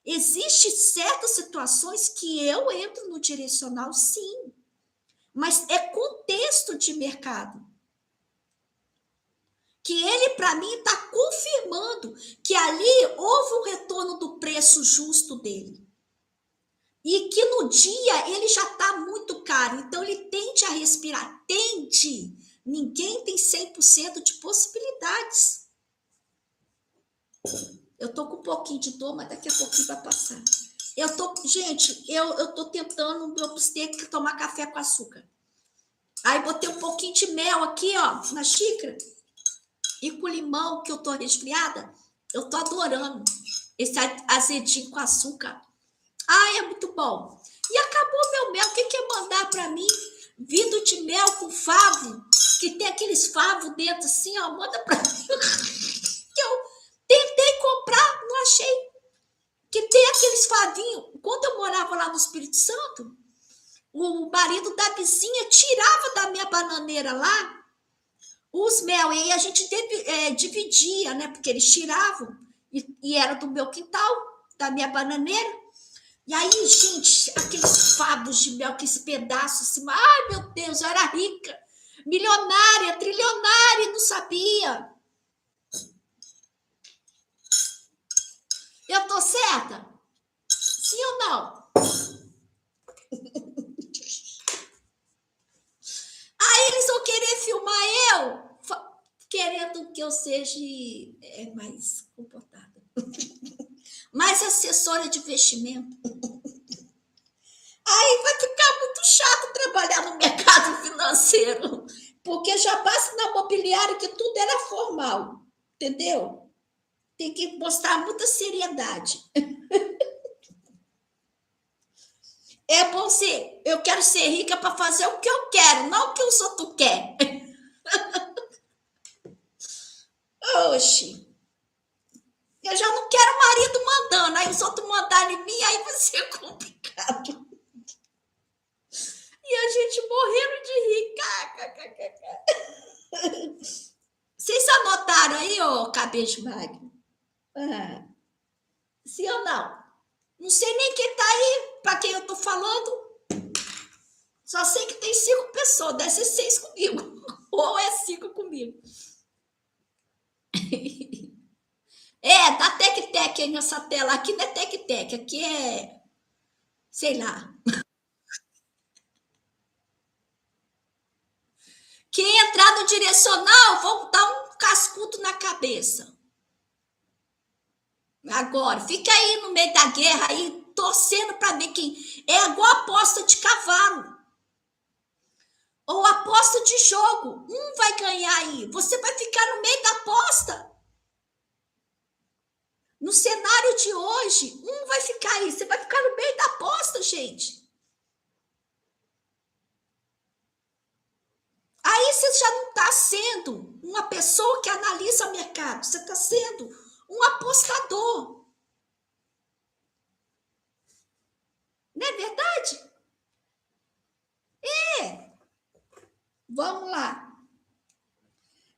Existem certas situações que eu entro no direcional, sim. Mas é contexto de mercado. Que ele, para mim, está confirmando que ali houve um retorno do preço justo dele. E que no dia ele já está muito caro. Então, ele tende a respirar. Tende. Ninguém tem 100% de possibilidades. Eu estou com um pouquinho de dor, mas daqui a pouquinho vai passar. Gente, eu estou tentando, eu ter que tomar café com açúcar. Aí, botei um pouquinho de mel aqui, ó, na xícara. E com limão, que eu tô resfriada, eu tô adorando esse azedinho com açúcar. Ai, é muito bom. E acabou meu mel. O que é mandar para mim? Vidro de mel com favo, que tem aqueles favos dentro assim, ó, manda para mim. Que eu tentei comprar, não achei. Que tem aqueles favinhos. Quando eu morava lá no Espírito Santo, o marido da vizinha tirava da minha bananeira lá os mel, e aí a gente dividia, né? Porque eles tiravam, e era do meu quintal, da minha bananeira. E aí, gente, aqueles favos de mel, que esse pedaço assim, ai meu Deus, eu era rica, milionária, trilionária, não sabia. Eu tô certa? Sim ou não? Aí eles vão querer filmar eu, querendo que eu seja mais comportada. Mais assessora de investimento. Aí vai ficar muito chato trabalhar no mercado financeiro, porque já basta na mobiliária que tudo era formal, entendeu? Tem que mostrar muita seriedade. É bom ser, eu quero ser rica para fazer o que eu quero, não o que os outros querem. Oxi, eu já não quero marido mandando, aí os outros mandarem em mim, aí vai ser complicado. E a gente morrendo de rir. Vocês anotaram aí, ô cabeça magro? Ah, sim ou não? Não sei nem quem tá aí, para quem eu tô falando. Só sei que tem 5 pessoas, deve ser 6 comigo. Ou é 5 comigo. É, dá tec-tec aí nessa tela. Aqui não é tec-tec, aqui é, sei lá. Quem entrar no direcional, vão dar um cascudo na cabeça. Agora, fica aí no meio da guerra aí, torcendo para ver quem. É igual aposta de cavalo. Ou aposta de jogo. Um vai ganhar aí. Você vai ficar no meio da aposta. No cenário de hoje, um vai ficar aí. Você vai ficar no meio da aposta, gente. Aí você já não está sendo uma pessoa que analisa o mercado. Você está sendo um apostador. Não é verdade? É. Vamos lá.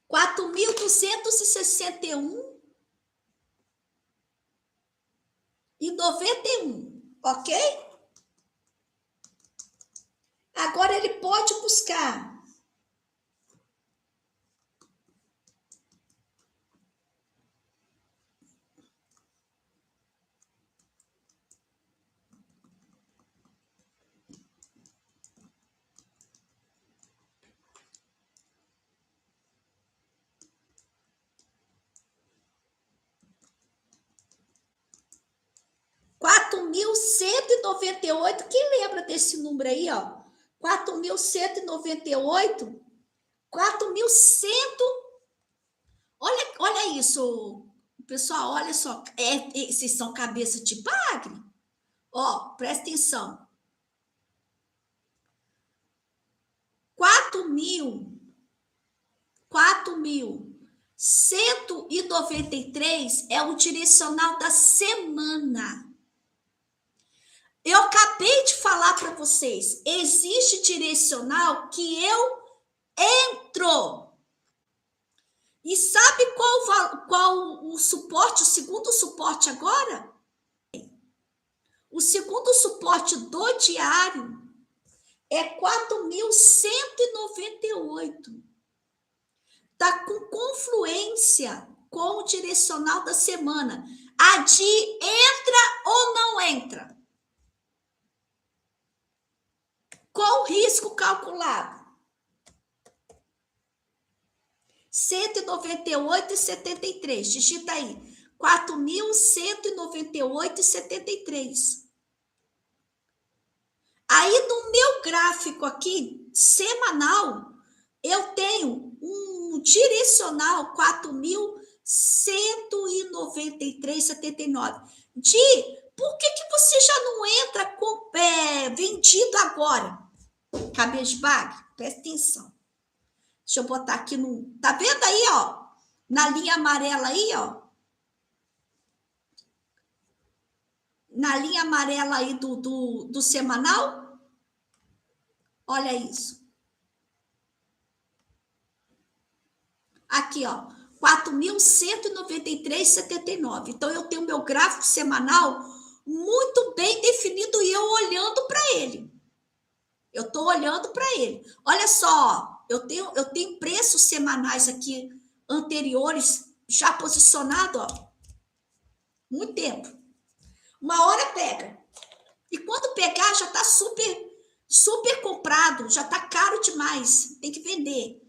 4.261,91. Ok? Agora ele pode buscar 4.198. Quem lembra desse número aí, ó? 4.198. 4.100. Olha isso, pessoal, olha só. Esses são cabeça de bagre. Ó, presta atenção. 4.193 é o direcional da semana. Eu acabei de falar para vocês, existe direcional que eu entro. E sabe qual o suporte, o segundo suporte agora? O segundo suporte do diário é 4.198. Está com confluência com o direcional da semana. A DI entra ou não entra? Com o risco calculado. 198,73. Digita aí. 4.198,73. Aí no meu gráfico aqui, semanal, eu tenho um direcional 4.193,79. Por que você já não entra com vendido agora? Cabeça de bagre, presta atenção. Deixa eu botar aqui no. Tá vendo aí, ó? Na linha amarela aí, ó. Na linha amarela aí do semanal. Olha isso. Aqui, ó. 4.193,79. Então, eu tenho meu gráfico semanal muito bem definido e eu olhando para ele. Eu estou olhando para ele. Olha só, eu tenho preços semanais aqui anteriores já posicionado, ó. Muito tempo. Uma hora pega. E quando pegar, já está super comprado, já está caro demais. Tem que vender.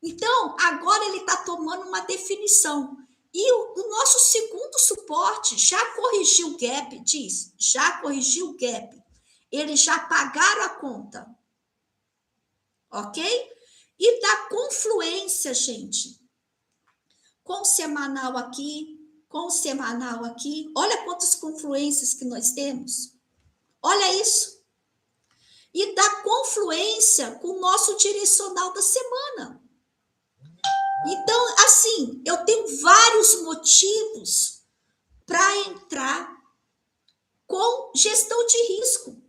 Então, agora ele está tomando uma definição. E o nosso segundo suporte já corrigiu o gap, já corrigiu o gap. Eles já pagaram a conta, ok? E da confluência, gente, com o semanal aqui, com o semanal aqui, olha quantas confluências que nós temos. Olha isso. E da confluência com o nosso direcional da semana. Então, assim, eu tenho vários motivos para entrar com gestão de risco.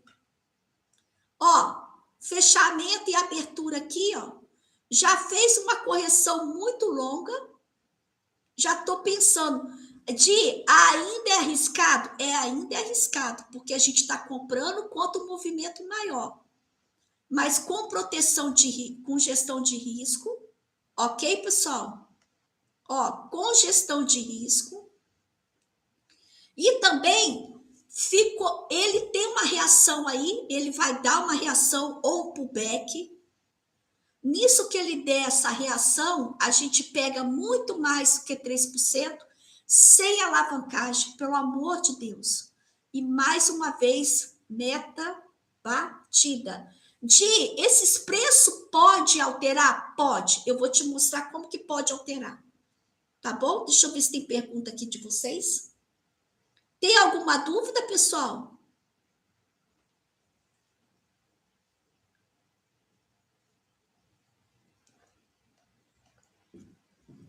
Ó, fechamento e abertura aqui, ó, já fez uma correção muito longa. Já estou pensando de ainda é arriscado? Ainda é arriscado, porque a gente está comprando contra um movimento maior. Mas com proteção com gestão de risco, ok, pessoal? Ó, com gestão de risco. E também ele tem uma reação aí, ele vai dar uma reação ou um pullback. Nisso que ele der essa reação, a gente pega muito mais do que 3%, sem alavancagem, pelo amor de Deus. E mais uma vez, meta batida. Esses preços pode alterar? Pode. Eu vou te mostrar como que pode alterar. Tá bom? Deixa eu ver se tem pergunta aqui de vocês. Tem alguma dúvida, pessoal?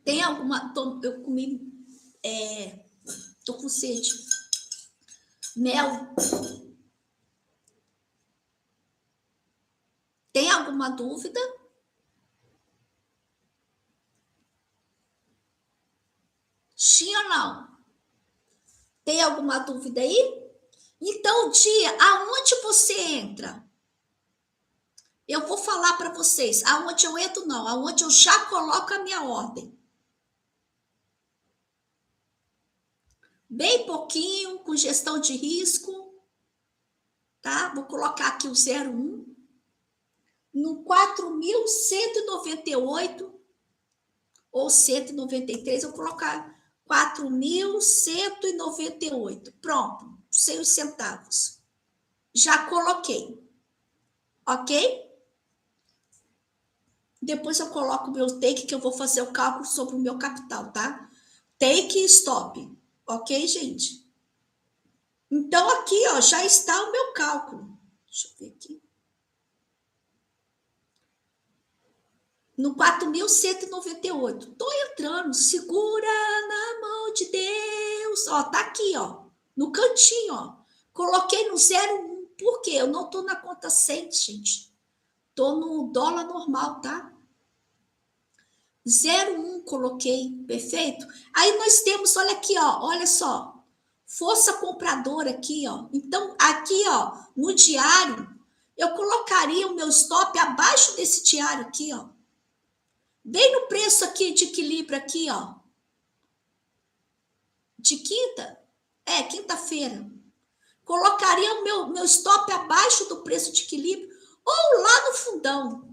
Tem alguma... Eu comi... Tô com sede. Mel. Tem alguma dúvida? Sim ou não? Tem alguma dúvida aí? Então, dia, aonde você entra? Eu vou falar para vocês. Aonde eu entro, não. Aonde eu já coloco a minha ordem. Bem pouquinho, com gestão de risco. Tá? Vou colocar aqui o 01. No 4.198 ou 193, eu vou colocar 4.198. Pronto, 100 centavos. Já coloquei. Ok? Depois eu coloco o meu take, que eu vou fazer o cálculo sobre o meu capital, tá? Take e stop. Ok, gente? Então, aqui, ó, já está o meu cálculo. Deixa eu ver aqui. No 4.198. Tô entrando. Segura na mão de Deus. Ó, tá aqui, ó. No cantinho, ó. Coloquei no 0,1. Por quê? Eu não tô na conta 100, gente. Tô no dólar normal, tá? 0,1 coloquei, perfeito? Aí nós temos, olha aqui, ó, olha só. Força compradora aqui, ó. Então, aqui, ó, no diário, eu colocaria o meu stop abaixo desse diário aqui, ó. Bem no preço aqui de equilíbrio aqui, ó. De quinta? Quinta-feira. Colocaria o meu stop abaixo do preço de equilíbrio ou lá no fundão.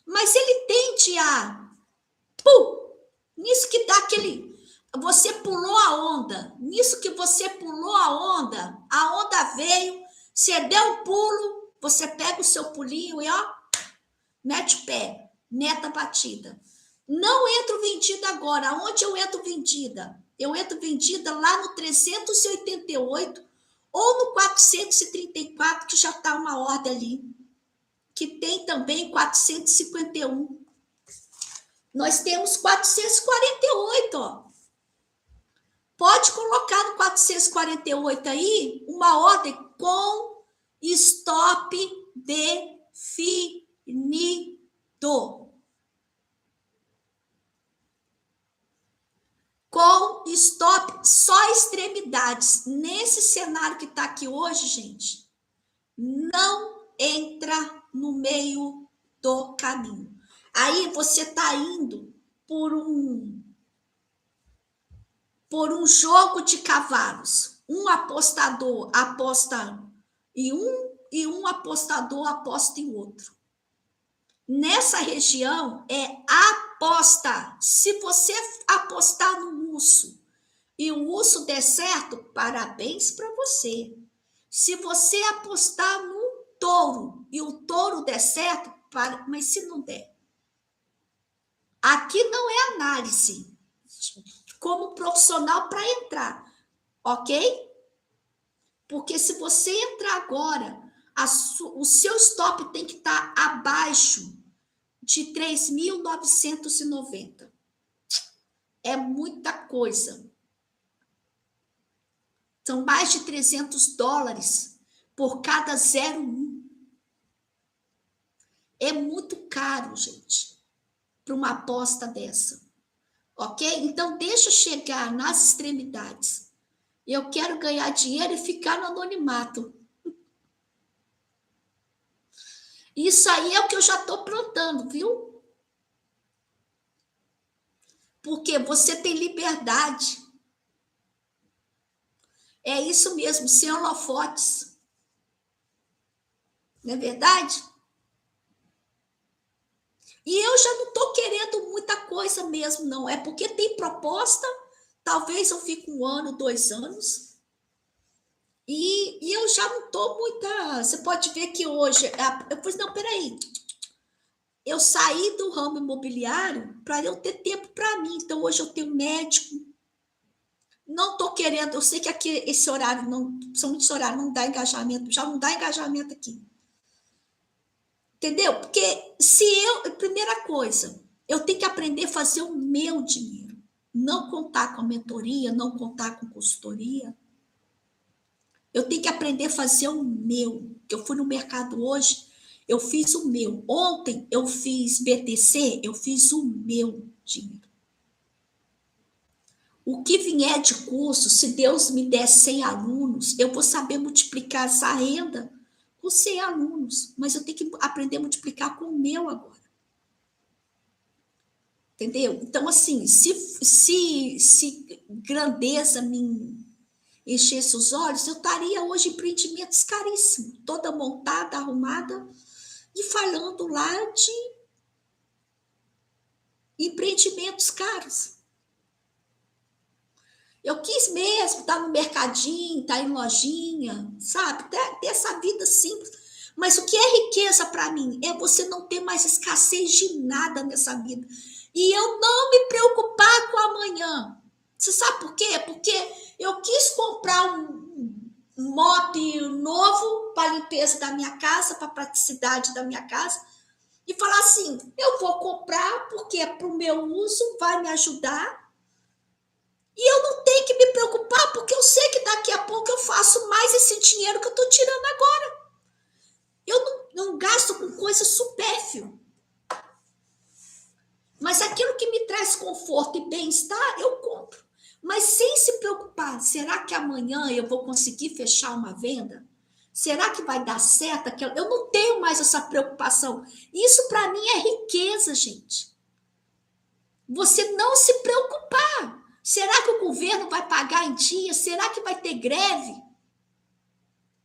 Mas ele tende a... nisso que dá aquele... Você pulou a onda. Nisso que você pulou a onda veio, você deu um pulo, você pega o seu pulinho e, ó, mete o pé. Meta batida. Não entro vendida agora. Aonde eu entro vendida? Eu entro vendida lá no 388 ou no 434, que já está uma ordem ali. Que tem também 451. Nós temos 448, ó. Pode colocar no 448 aí uma ordem com stop definido. Com stop só extremidades. Nesse cenário que está aqui hoje, gente, não entra no meio do caminho. Aí você está indo por um jogo de cavalos. Um apostador aposta em um e um apostador aposta em outro. Nessa região é aposta. Se você apostar no urso e o urso der certo, parabéns para você. Se você apostar no touro e o touro der certo, mas se não der. Aqui não é análise como profissional para entrar, ok? Porque se você entrar agora, o seu stop tem que estar abaixo de 3.990. É muita coisa. São mais de $300 por cada 0,1. É muito caro, gente, para uma aposta dessa. Ok? Então, deixa eu chegar nas extremidades. Eu quero ganhar dinheiro e ficar no anonimato. Isso aí é o que eu já estou plantando, viu? Porque você tem liberdade. É isso mesmo, sem holofotes. Não é verdade? E eu já não estou querendo muita coisa mesmo, não. É porque tem proposta, talvez eu fique 1 ano, 2 anos. E eu já não estou muita... Você pode ver que hoje... Eu falei, não, peraí. Eu saí do ramo imobiliário para eu ter tempo para mim. Então, hoje eu tenho médico. Não estou querendo... Eu sei que aqui esse horário, principalmente esse horário, não dá engajamento. Já não dá engajamento aqui. Entendeu? Porque primeira coisa, eu tenho que aprender a fazer o meu dinheiro. Não contar com a mentoria, não contar com consultoria. Eu tenho que aprender a fazer o meu. Eu fui no mercado hoje, eu fiz o meu. Ontem eu fiz BTC, eu fiz o meu dinheiro. O que vier de curso, se Deus me der 100 alunos, eu vou saber multiplicar essa renda com 100 alunos, mas eu tenho que aprender a multiplicar com o meu agora. Entendeu? Então, assim, se grandeza me enchesse os olhos, eu estaria hoje em empreendimentos caríssimos, toda montada, arrumada, e falando lá de empreendimentos caros. Eu quis mesmo estar no mercadinho, estar em lojinha, sabe? Ter essa vida simples. Mas o que é riqueza para mim? É você não ter mais escassez de nada nessa vida. E eu não me preocupar com amanhã. Você sabe por quê? Porque eu quis comprar um mop novo para a limpeza da minha casa, para a praticidade da minha casa, e falar assim, eu vou comprar porque é para o meu uso, vai me ajudar. E eu não tenho que me preocupar, porque eu sei que daqui a pouco eu faço mais esse dinheiro que eu estou tirando agora. Eu não gasto com coisa supérflua. Mas aquilo que me traz conforto e bem-estar, eu compro. Mas sem se preocupar, será que amanhã eu vou conseguir fechar uma venda? Será que vai dar certo? Eu não tenho mais essa preocupação. Isso para mim é riqueza, gente. Você não se preocupar. Será que o governo vai pagar em dia? Será que vai ter greve?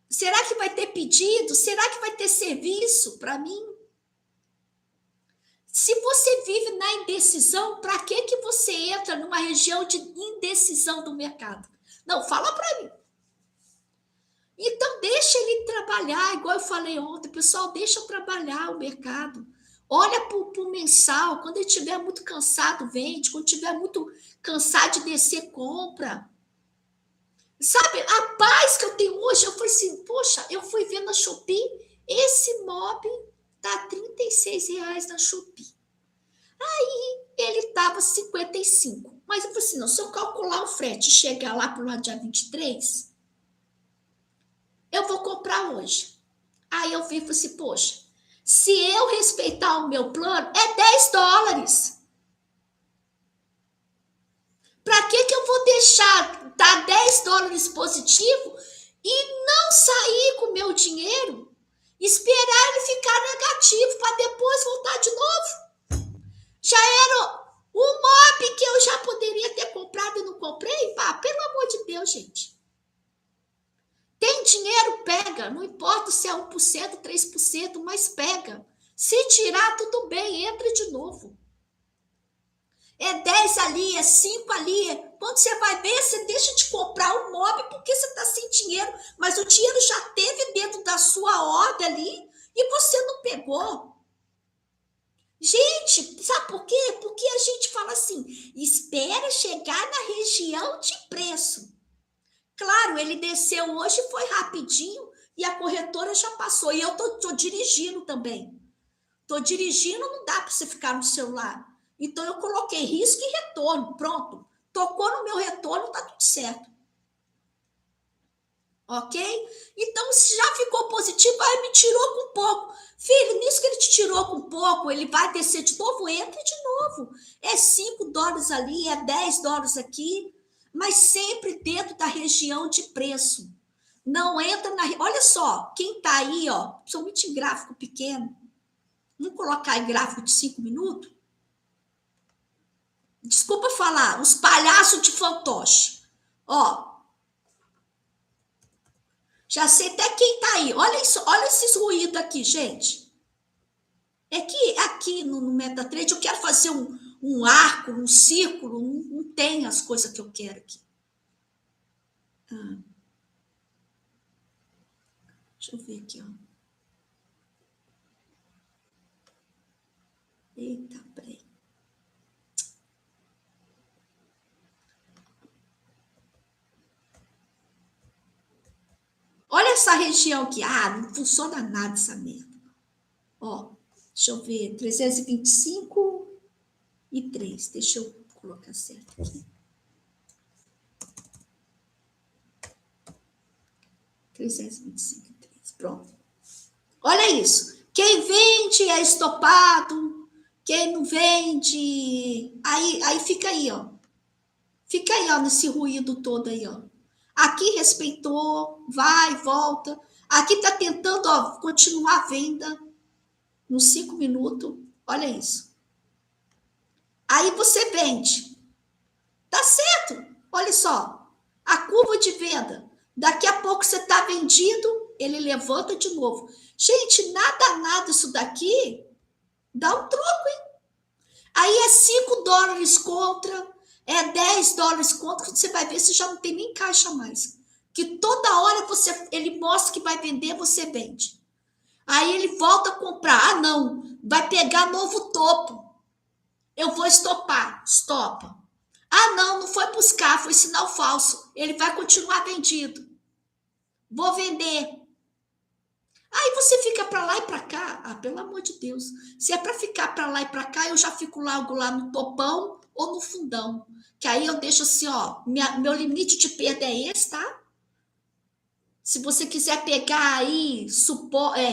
Será que vai ter pedido? Será que vai ter serviço para mim? Se você vive na indecisão, para que você entra numa região de indecisão do mercado? Não, fala para mim. Então, deixa ele trabalhar, igual eu falei ontem, pessoal, deixa eu trabalhar o mercado. Olha para o mensal, quando ele estiver muito cansado, vende. Quando estiver muito cansado de descer, compra. Sabe, a paz que eu tenho hoje, eu falei assim, poxa, eu fui ver na Shopee, esse mob tá R$36 na Shopee. Aí ele estava 55. Mas eu falei assim, não, se eu calcular o frete e chegar lá para o dia 23, eu vou comprar hoje. Aí eu vi e falei assim, poxa, se eu respeitar o meu plano, é $10. Para que eu vou deixar dar $10 positivo e não sair com o meu dinheiro, esperar ele ficar negativo para depois voltar de novo? Já era o mob que eu já poderia ter comprado e não comprei? Pá, pelo amor de Deus, gente. Tem dinheiro, pega. Não importa se é 1%, 3%, mas pega. Se tirar, tudo bem, entra de novo. é 10 ali, é 5 ali. Quando você vai ver, você deixa de comprar o móvel porque você está sem dinheiro, mas o dinheiro já teve dentro da sua ordem ali e você não pegou. Gente, sabe por quê? Porque a gente fala assim, espera chegar na região de preço. Claro, ele desceu hoje, foi rapidinho e a corretora já passou. E eu tô dirigindo também. Tô dirigindo, não dá para você ficar no celular. Então eu coloquei risco e retorno, pronto. Tocou no meu retorno, tá tudo certo. Ok? Então, se já ficou positivo, aí me tirou com pouco. Filho, nisso que ele te tirou com pouco, ele vai descer de novo, entra de novo. É $5 ali, é $10 aqui, mas sempre dentro da região de preço. Não entra na. Olha só, quem tá aí, ó, principalmente em gráfico pequeno, vamos colocar em gráfico de 5 minutos? Desculpa falar, os palhaços de fantoche. Ó, já sei até quem tá aí. Olha isso, olha esses ruídos aqui, gente. É que aqui no MetaTrade eu quero fazer um arco, um círculo, não tem as coisas que eu quero aqui. Deixa eu ver aqui, ó. Eita, peraí. Olha essa região aqui. Ah, não funciona nada essa merda. Ó, deixa eu ver. 325,3. Deixa eu colocar certo aqui. 325,3. Pronto. Olha isso. Quem vende é estopado. Quem não vende. Aí fica aí, ó. Fica aí, ó, nesse ruído todo aí, ó. Aqui respeitou, vai, volta. Aqui tá tentando, ó, continuar a venda nos 5 minutos. Olha isso. Aí você vende. Tá certo. Olha só. A curva de venda. Daqui a pouco você tá vendido, ele levanta de novo. Gente, nada isso daqui dá um troco, hein? Aí é $5 contra, é $10 contra, quando você vai ver, você já não tem nem caixa mais. Que toda hora ele mostra que vai vender, você vende. Aí ele volta a comprar. Ah, não, vai pegar novo topo. Eu vou estopar. Estopa. Ah, não foi buscar, foi sinal falso. Ele vai continuar vendido. Vou vender. Aí você fica para lá e para cá. Ah, pelo amor de Deus. Se é para ficar para lá e para cá, eu já fico logo lá no topão ou no fundão. Que aí eu deixo assim, ó, meu limite de perda é esse, tá? Se você quiser pegar aí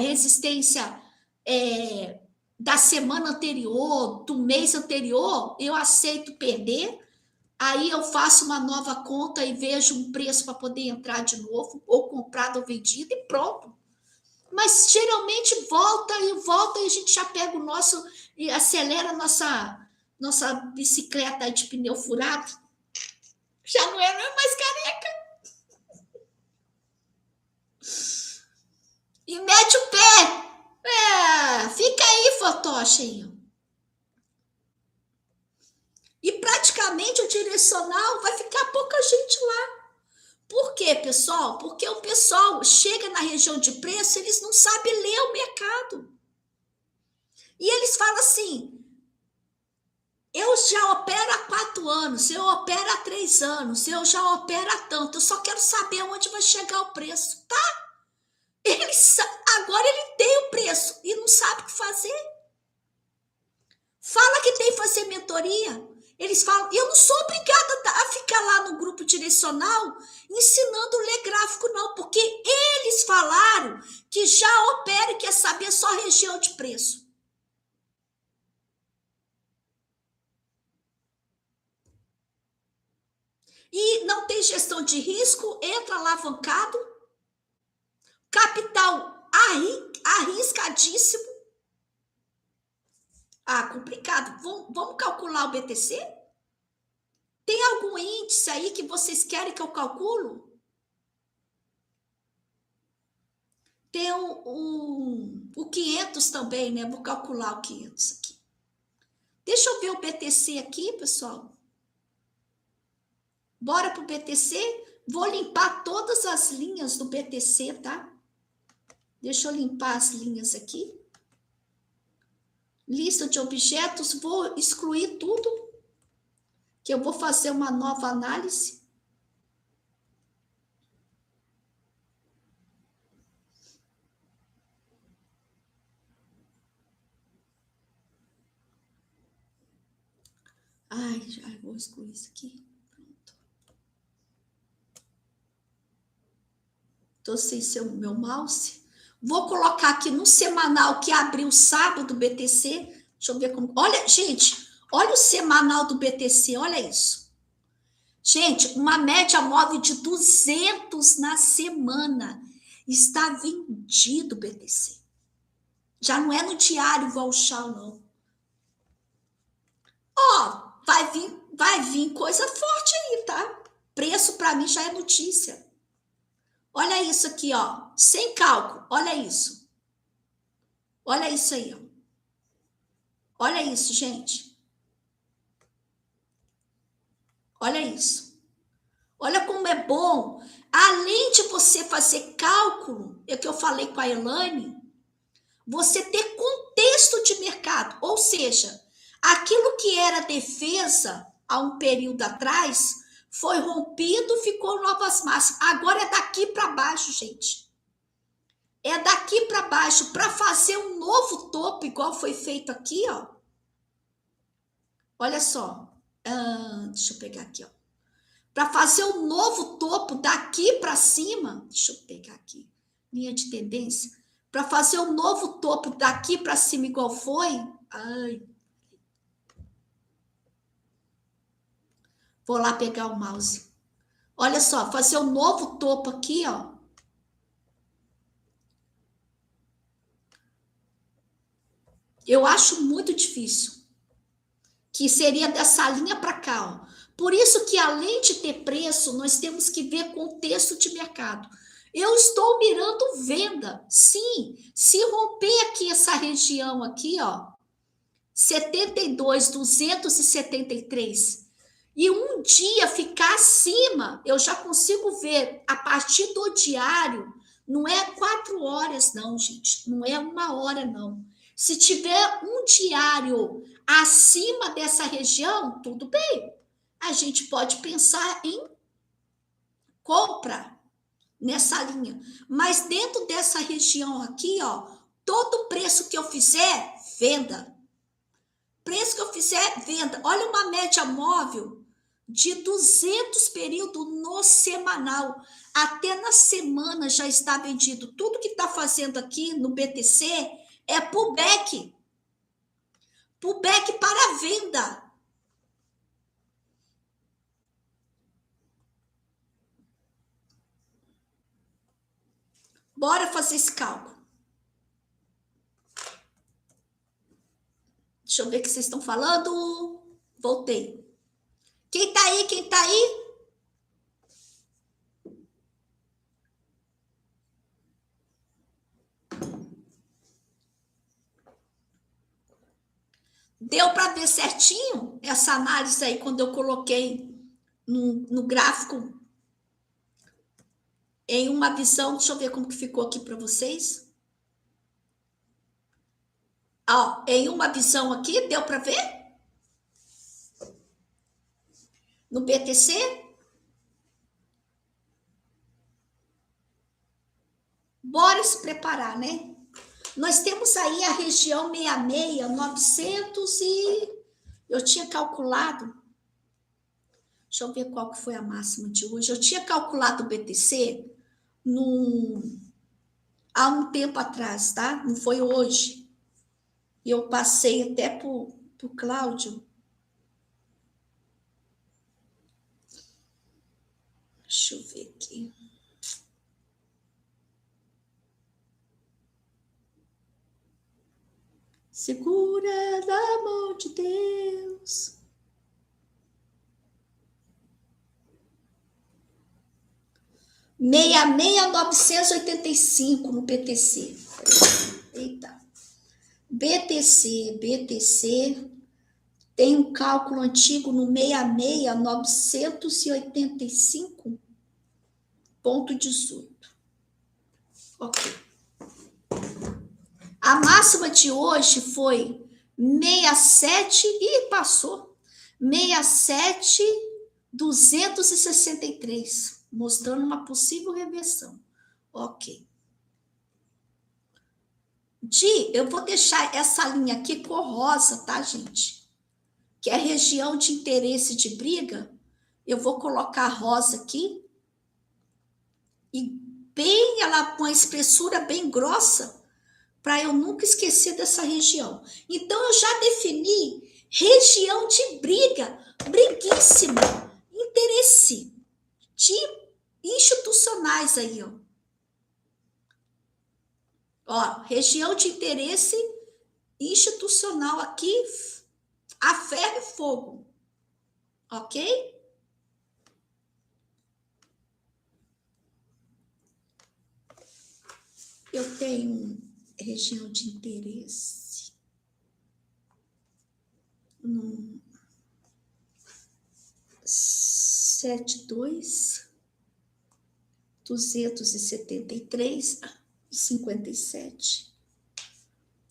resistência da semana anterior, do mês anterior, eu aceito perder. Aí eu faço uma nova conta e vejo um preço para poder entrar de novo, ou comprado ou vendido, e pronto. Mas geralmente volta e a gente já pega o nosso e acelera a nossa bicicleta de pneu furado. Já não é mais careca. E mete o pé. Fica aí, fantoche. E praticamente o direcional vai ficar pouca gente lá. Por quê, pessoal? Porque o pessoal chega na região de preço, eles não sabem ler o mercado. E eles falam assim, eu já opero há 4 anos, eu opero há 3 anos, eu já opero há tanto, eu só quero saber onde vai chegar o preço, tá? Agora ele tem o preço e não sabe o que fazer. Fala que tem que fazer mentoria. Eles falam, eu não sou obrigada a ficar lá no grupo direcional ensinando a ler gráfico, não, porque eles falaram que já opera e quer saber só região de preço. E não tem gestão de risco, entra alavancado, capital arriscadíssimo. Ah, complicado. Vamos calcular o BTC? Tem algum índice aí que vocês querem que eu calculo? Tem o 500 também, né? Vou calcular o 500 aqui. Deixa eu ver ver o BTC aqui, pessoal? Bora pro BTC? Vou limpar todas as linhas do BTC, tá? Deixa eu limpar as linhas aqui. Lista de objetos, vou excluir tudo, que eu vou fazer uma nova análise. Ai, já vou excluir isso aqui. Pronto. Tô sem meu mouse. Vou colocar aqui no semanal que abriu sábado do BTC. Deixa eu ver como. Olha, gente, olha o semanal do BTC, olha isso. Gente, uma média móvel de 200 na semana. Está vendido o BTC. Já não é no diário igual o Chal, não. Ó, vai vir coisa forte aí, tá? Preço para mim já é notícia. Olha isso aqui, ó, sem cálculo. Olha isso. Olha isso aí, ó. Olha isso, gente. Olha isso. Olha como é bom. Além de você fazer cálculo, é o que eu falei com a Elaine, você ter contexto de mercado. Ou seja, aquilo que era defesa há um período atrás foi rompido, ficou novas máximas. Agora é daqui para baixo, gente. É daqui para baixo para fazer um novo topo, igual foi feito aqui, ó. Olha só. Deixa eu pegar aqui, ó. Para fazer um novo topo daqui para cima. Deixa eu pegar aqui. Linha de tendência. Para fazer um novo topo daqui para cima, igual foi. Ai. Vou lá pegar o mouse. Olha só, fazer um novo topo aqui, ó. Eu acho muito difícil. Que seria dessa linha para cá, ó. Por isso que, além de ter preço, nós temos que ver contexto de mercado. Eu estou mirando venda. Sim, se romper aqui essa região aqui, ó, 72.273, e um dia ficar acima, eu já consigo ver a partir do diário, não é 4 horas não, gente, não é 1 hora não. Se tiver um diário acima dessa região, tudo bem. A gente pode pensar em compra nessa linha. Mas dentro dessa região aqui, ó, todo preço que eu fizer, venda. Preço que eu fizer, venda. Olha uma média móvel de 200 períodos no semanal. Até na semana já está vendido. Tudo que está fazendo aqui no BTC é pullback. Pullback para venda. Bora fazer esse cálculo. Deixa eu ver o que vocês estão falando. Voltei. Quem tá aí? Quem tá aí? Deu para ver certinho essa análise aí quando eu coloquei no gráfico em uma visão. Deixa eu ver como que ficou aqui para vocês. Ó, em uma visão aqui, deu para ver? No BTC? Bora se preparar, né? Nós temos aí a região 66, 900 e... Eu tinha calculado... Deixa eu ver qual que foi a máxima de hoje. Eu tinha calculado o BTC há um tempo atrás, tá? Não foi hoje. E eu passei até pro Cláudio. Deixa eu ver aqui. Segura na mão de Deus. Meia 985 no BTC. Eita. BTC. Tem um cálculo antigo no 66.985,18. Ok. A máxima de hoje foi 67 e passou. 67.263, mostrando uma possível reversão. Ok. Eu vou deixar essa linha aqui cor rosa, tá, gente? Que é a região de interesse de briga. Eu vou colocar rosa aqui. E bem, ela com a espessura bem grossa, para eu nunca esquecer dessa região. Então, eu já defini região de briga, briguíssima, interesse de institucionais aí, ó. Ó, região de interesse institucional aqui, a ferro e fogo, ok? Eu tenho região de interesse no 72.273,57.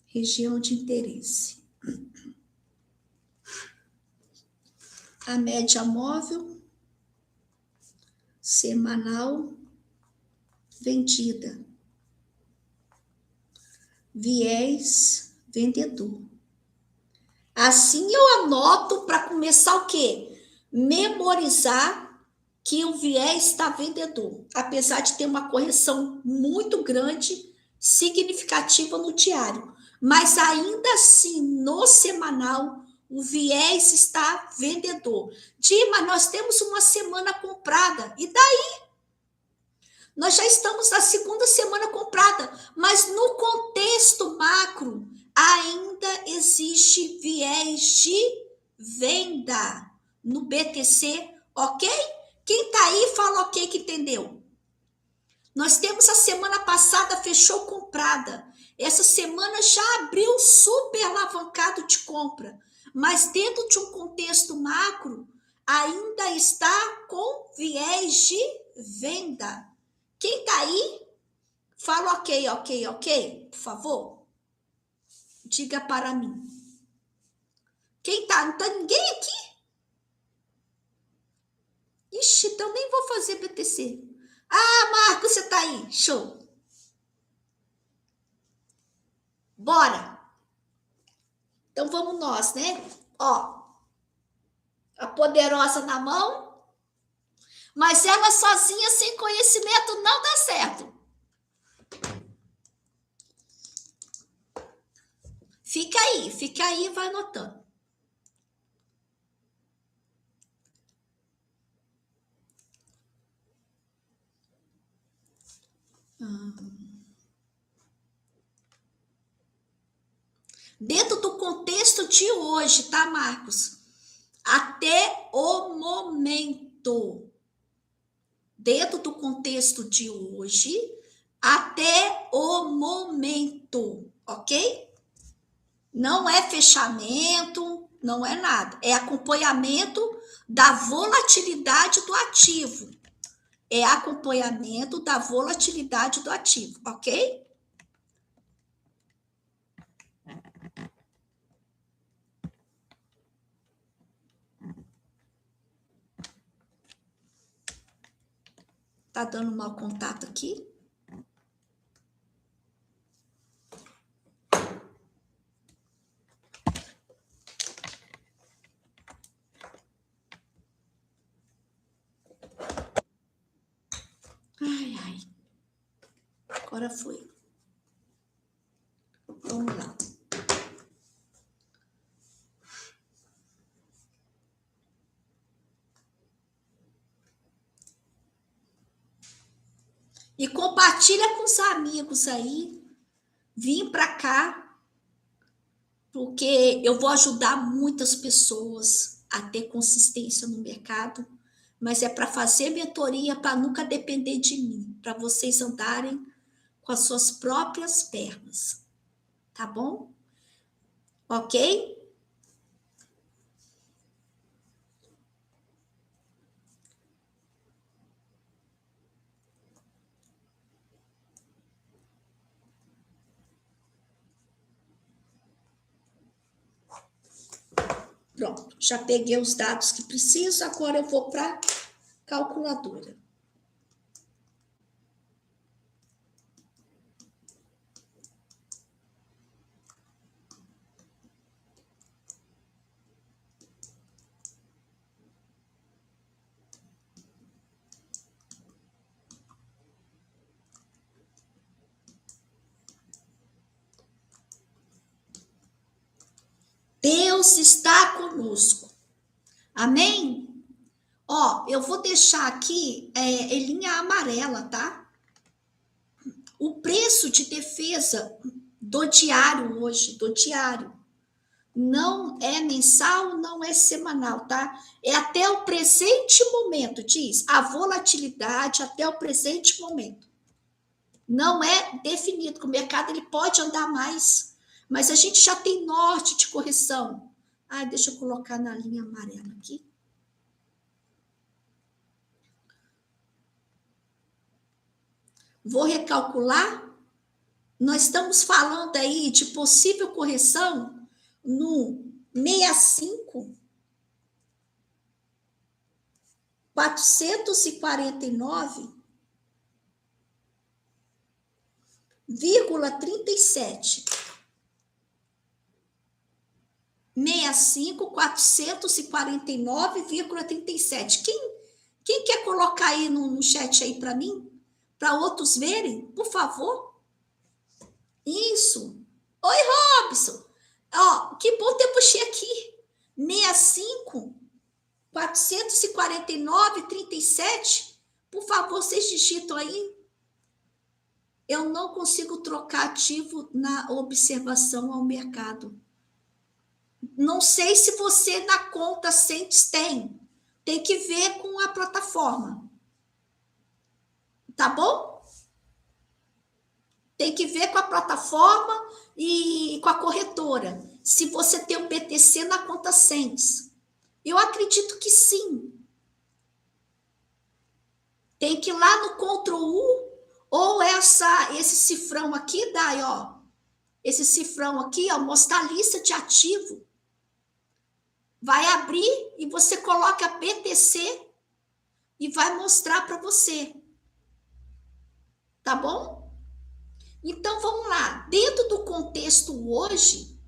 Região de interesse. A média móvel semanal vendida. Viés vendedor. Assim eu anoto para começar o quê? Memorizar que o viés está vendedor, apesar de ter uma correção muito grande, significativa no diário. Mas ainda assim, no semanal, o viés está vendedor. Mas nós temos uma semana comprada. E daí? Nós já estamos na segunda semana comprada, mas no contexto macro ainda existe viés de venda no BTC, ok? Quem está aí fala ok que entendeu. Nós temos a semana passada fechou comprada. Essa semana já abriu super alavancado de compra, mas dentro de um contexto macro ainda está com viés de venda. Quem tá aí, fala ok, ok, ok, por favor. Diga para mim. Quem tá? Não tá ninguém aqui? Ixi, então nem vou fazer BTC. Ah, Marcos, você tá aí. Show. Bora. Então vamos nós, né? Ó, a poderosa na mão, mas ela sozinha, sem conhecimento, não dá certo. Fica aí e vai anotando. Dentro do contexto de hoje, tá, Marcos? Até o momento. Dentro do contexto de hoje, até o momento, ok? Não é fechamento, não é nada. É acompanhamento da volatilidade do ativo. É acompanhamento da volatilidade do ativo, ok? Tá dando mau contato aqui? Ai. Agora foi. Vamos lá. E compartilha com os amigos aí. Vim para cá porque eu vou ajudar muitas pessoas a ter consistência no mercado, mas é para fazer mentoria para nunca depender de mim, para vocês andarem com as suas próprias pernas, tá bom? Ok? Pronto, já peguei os dados que preciso, agora eu vou para a calculadora. Deus está conosco. Amém? Ó, eu vou deixar aqui em linha amarela, tá? O preço de defesa do diário hoje, do diário. Não é mensal, não é semanal, tá? É até o presente momento, diz. A volatilidade até o presente momento. Não é definido, que o mercado ele pode andar mais, mas a gente já tem norte de correção. Ah, deixa eu colocar na linha amarela aqui. Vou recalcular. Nós estamos falando aí de possível correção no 65, 449,37. 65, 449,37. Quem quer colocar aí no chat aí para mim? Para outros verem, por favor? Isso. Oi, Robson. Ó, que bom ter você aqui. 65, 449,37. Por favor, vocês digitam aí. Eu não consigo trocar ativo na observação ao mercado. Não sei se você na conta Sentes tem. Tem que ver com a plataforma. Tá bom? Tem que ver com a plataforma e com a corretora. Se você tem um BTC na conta Sentes. Eu acredito que sim. Tem que ir lá no Ctrl U ou esse cifrão aqui, daí, ó. Esse cifrão aqui, ó, mostrar a lista de ativo. Vai abrir e você coloca BTC e vai mostrar para você. Tá bom? Então, vamos lá. Dentro do contexto hoje,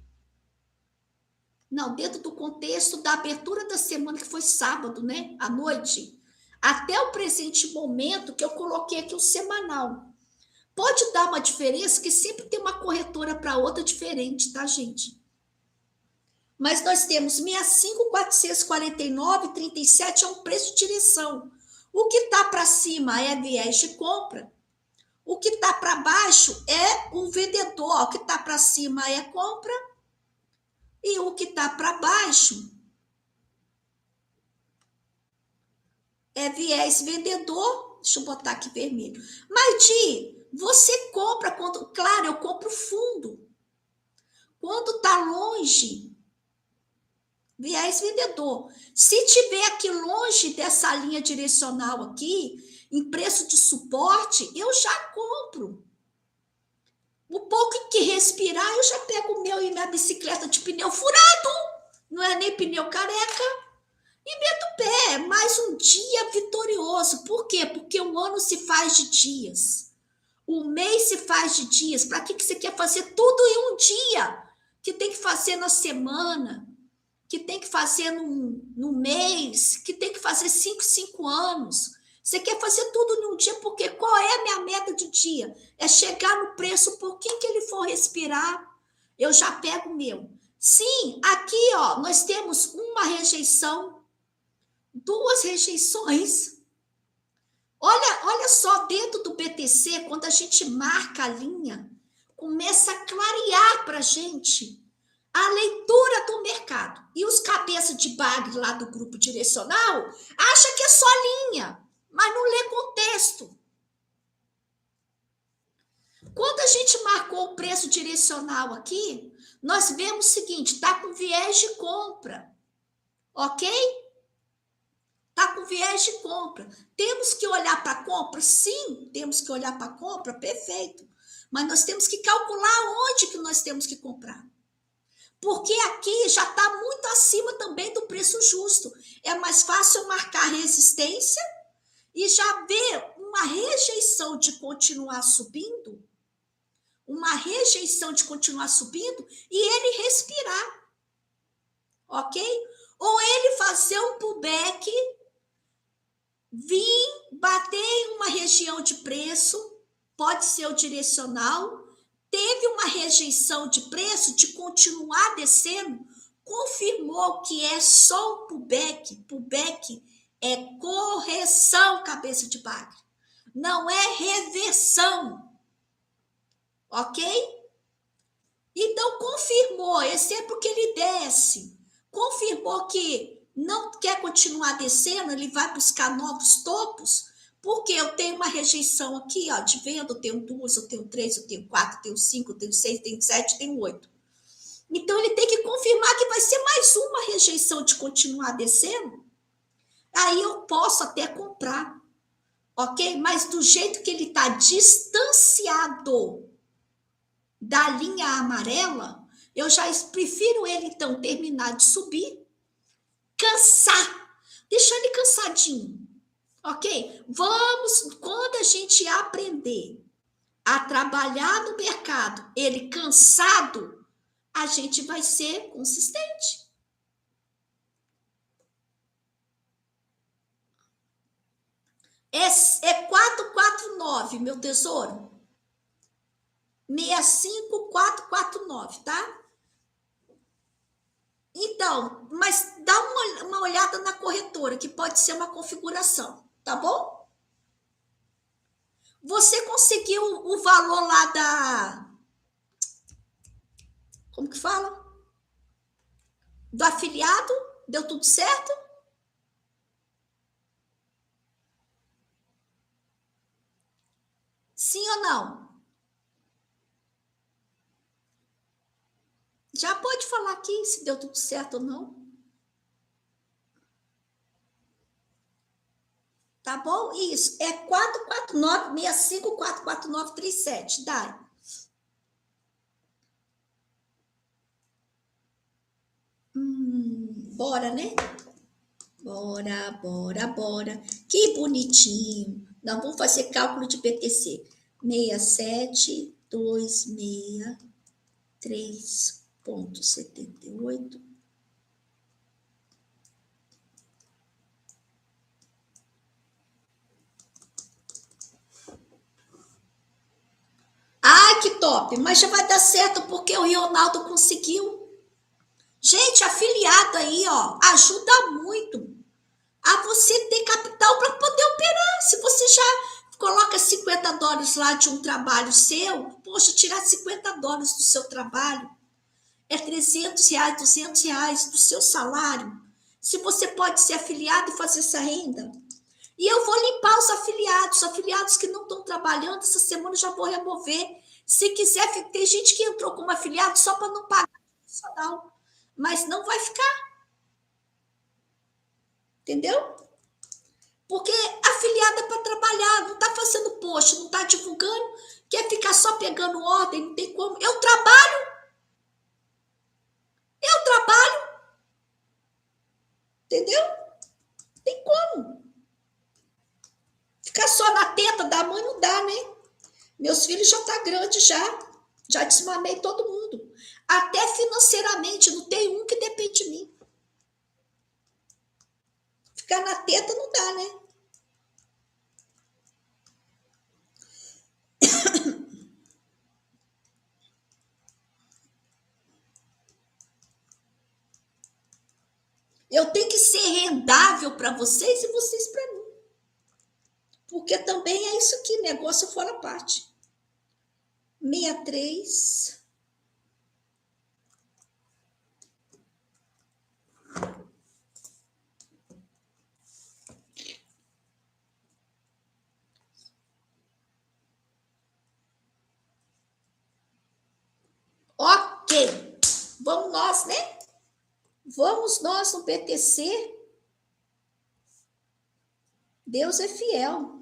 não, dentro do contexto da abertura da semana, que foi sábado, né? À noite, até o presente momento que eu coloquei aqui o semanal. Pode dar uma diferença, que sempre tem uma corretora para outra diferente, tá, gente? Mas nós temos 65, 449,37 é um preço de direção. O que está para cima é viés de compra. O que está para baixo é o vendedor. O que está para cima é compra. E o que está para baixo é viés vendedor. Deixa eu botar aqui vermelho. Mas, Di, você compra quando... Claro, eu compro fundo. Quando está longe... viés vendedor. Se tiver aqui longe dessa linha direcional aqui, em preço de suporte, eu já compro. O pouco que respirar, eu já pego o meu e minha bicicleta de pneu furado, não é nem pneu careca, e meto o pé. Mais um dia vitorioso. Por quê? Porque o ano se faz de dias. O mês se faz de dias. Para que você quer fazer tudo em um dia? Que tem que fazer na semana, que tem que fazer num mês, que tem que fazer 5 anos. Você quer fazer tudo num dia, porque qual é a minha meta de dia? É chegar no preço, por que ele for respirar, eu já pego o meu. Sim, aqui ó, nós temos uma rejeição, 2 rejeições. Olha só, dentro do BTC, quando a gente marca a linha, começa a clarear para a gente a leitura do mercado. E os cabeças de bagre lá do grupo direcional acham que é só linha, mas não lê contexto. Quando a gente marcou o preço direcional aqui, nós vemos o seguinte, está com viés de compra, ok? Está com viés de compra. Temos que olhar para a compra? Sim, temos que olhar para a compra, perfeito. Mas nós temos que calcular onde que nós temos que comprar. Porque aqui já está muito acima também preço justo. É mais fácil eu marcar resistência e já ver uma rejeição de continuar subindo, e ele respirar, ok? Ou ele fazer um pullback, vir, bater em uma região de preço, pode ser o direcional, teve uma rejeição de preço de continuar descendo, confirmou que é só um pullback é correção, cabeça de bagre, não é reversão, ok? Então, confirmou, esse é porque ele desce, confirmou que não quer continuar descendo, ele vai buscar novos topos, porque eu tenho uma rejeição aqui, ó, de venda, eu tenho 2, eu tenho 3, eu tenho 4, eu tenho 5, eu tenho 6, eu tenho 7, eu tenho 8. Então, ele tem que confirmar que vai ser mais uma rejeição de continuar descendo, aí eu posso até comprar, ok? Mas do jeito que ele está distanciado da linha amarela, eu já prefiro ele, então, terminar de subir, cansar, deixar ele cansadinho, ok? Vamos, quando a gente aprender a trabalhar no mercado, ele cansado, a gente vai ser consistente. É 449, meu tesouro. 65449, tá? Então, mas dá uma olhada na corretora, que pode ser uma configuração, tá bom? Você conseguiu o valor lá da... Como que fala? Do afiliado? Deu tudo certo? Sim ou não? Já pode falar aqui se deu tudo certo ou não. Tá bom? Isso. É 449-65-44937. Dá. Bora, né? Bora. Que bonitinho. Nós vamos fazer cálculo de BTC. 67,263,78. Ai, que top! Mas já vai dar certo porque o Ronaldo conseguiu. Gente, afiliado aí, ó, ajuda muito a você ter capital para poder operar. Se você já coloca $50 lá de um trabalho seu, poxa, tirar $50 do seu trabalho é R$300, R$200 do seu salário. Se você pode ser afiliado e fazer essa renda. E eu vou limpar os afiliados que não estão trabalhando, essa semana eu já vou remover. Se quiser, tem gente que entrou como afiliado só para não pagar profissional, mas não vai ficar, entendeu? Porque afiliado é para trabalhar, não está fazendo post, não está divulgando, quer ficar só pegando ordem, não tem como. Eu trabalho, entendeu? Tem como. Ficar só na teta da mãe não dá, né? Meus filhos já tá grande já desmamei todo mundo. Até financeiramente, não tem um que depende de mim. Ficar na teta não dá, né? Eu tenho que ser rendável para vocês e vocês para mim. Porque também é isso aqui, negócio fora parte. 63. Ok. Vamos nós, né? Vamos nós no BTC. Deus é fiel.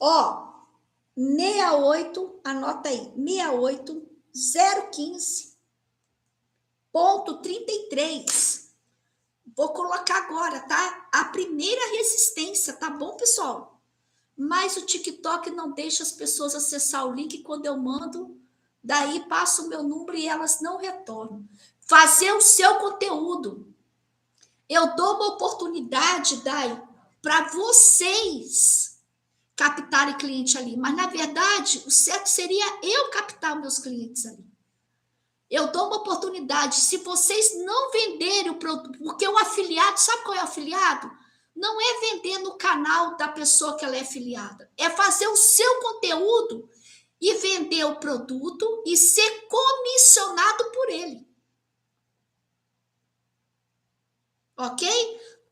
Ó, 68, anota aí, 68015.33. Vou colocar agora, tá? A primeira resistência, tá bom, pessoal? Mas o TikTok não deixa as pessoas acessar o link quando eu mando, daí passo o meu número e elas não retornam. Fazer o seu conteúdo. Eu dou uma oportunidade, Dai, para vocês captarem cliente ali. Mas, na verdade, o certo seria eu captar meus clientes ali. Eu dou uma oportunidade. Se vocês não venderem o produto, porque o afiliado, sabe qual é o afiliado? Não é vender no canal da pessoa que ela é afiliada. É fazer o seu conteúdo e vender o produto e ser comissionado por ele. Ok?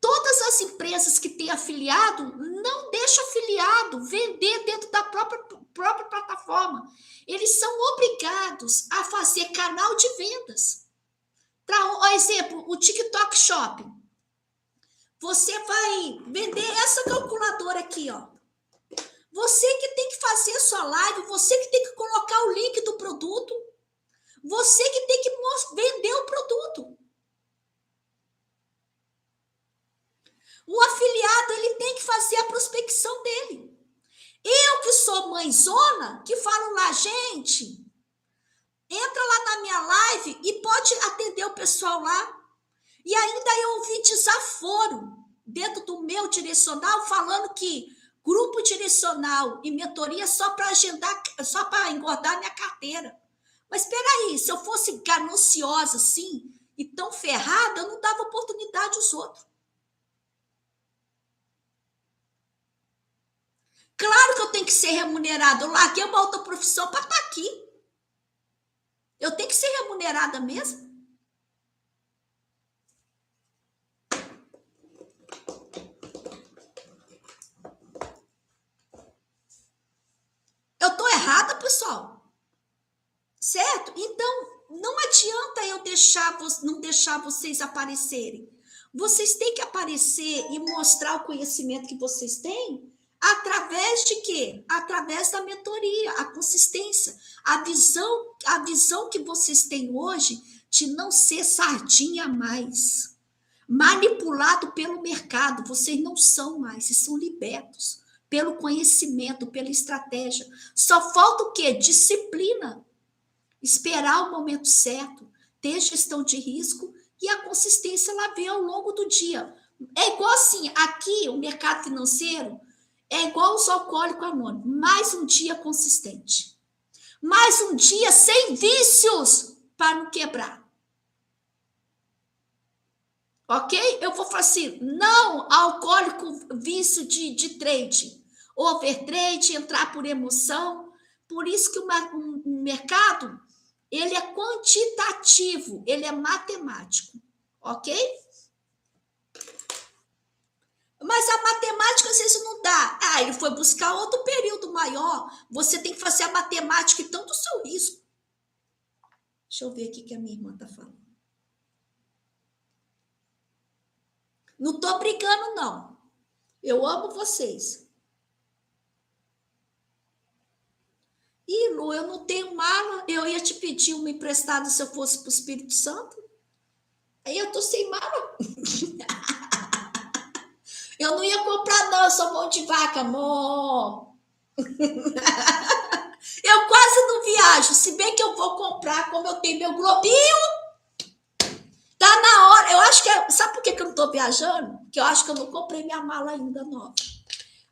Todas as empresas que têm afiliado, não deixam afiliado vender dentro da própria plataforma. Eles são obrigados a fazer canal de vendas. Para exemplo, o TikTok Shopping. Você vai vender essa calculadora aqui, ó. Você que tem que fazer a sua live, você que tem que colocar o link do produto, você que tem que vender o produto. O afiliado, ele tem que fazer a prospecção dele. Eu que sou mãezona, que falo lá, gente, entra lá na minha live e pode atender o pessoal lá. E ainda eu ouvi desaforo dentro do meu direcional falando que grupo direcional e mentoria só para agendar, só para engordar minha carteira. Mas espera aí, se eu fosse gananciosa assim e tão ferrada, eu não dava oportunidade aos outros. Claro que eu tenho que ser remunerada. Eu larguei uma outra profissão para estar aqui. Eu tenho que ser remunerada mesmo. Eu estou errada, pessoal? Certo? Então, não adianta eu não deixar vocês aparecerem. Vocês têm que aparecer e mostrar o conhecimento que vocês têm através de quê? Através da mentoria, a consistência, a visão que vocês têm hoje de não ser sardinha mais, manipulado pelo mercado. Vocês não são mais, vocês são libertos pelo conhecimento, pela estratégia. Só falta o quê? Disciplina. Esperar o momento certo, ter gestão de risco e a consistência ela vem ao longo do dia. É igual assim, aqui o mercado financeiro é igual os alcoólicos anônimos, mais um dia consistente. Mais um dia sem vícios para não quebrar. Ok? Eu vou falar assim, não alcoólico vício de trade, overtrade, entrar por emoção. Por isso que o mercado ele é quantitativo, ele é matemático, ok? Mas a matemática às vezes não dá. Ah, ele foi buscar outro período maior. Você tem que fazer a matemática então do seu risco. Deixa eu ver aqui o que a minha irmã está falando. Não estou brigando, não. Eu amo vocês. Ih, Lu, eu não tenho mala. Eu ia te pedir uma emprestada se eu fosse para o Espírito Santo. Aí eu tô sem mala. Eu não ia comprar, não. Eu sou mão de vaca, amor. Eu quase não viajo. Se bem que eu vou comprar, como eu tenho meu globinho. Tá na hora. Eu acho que... Sabe por que eu não tô viajando? Porque eu acho que eu não comprei minha mala ainda nova.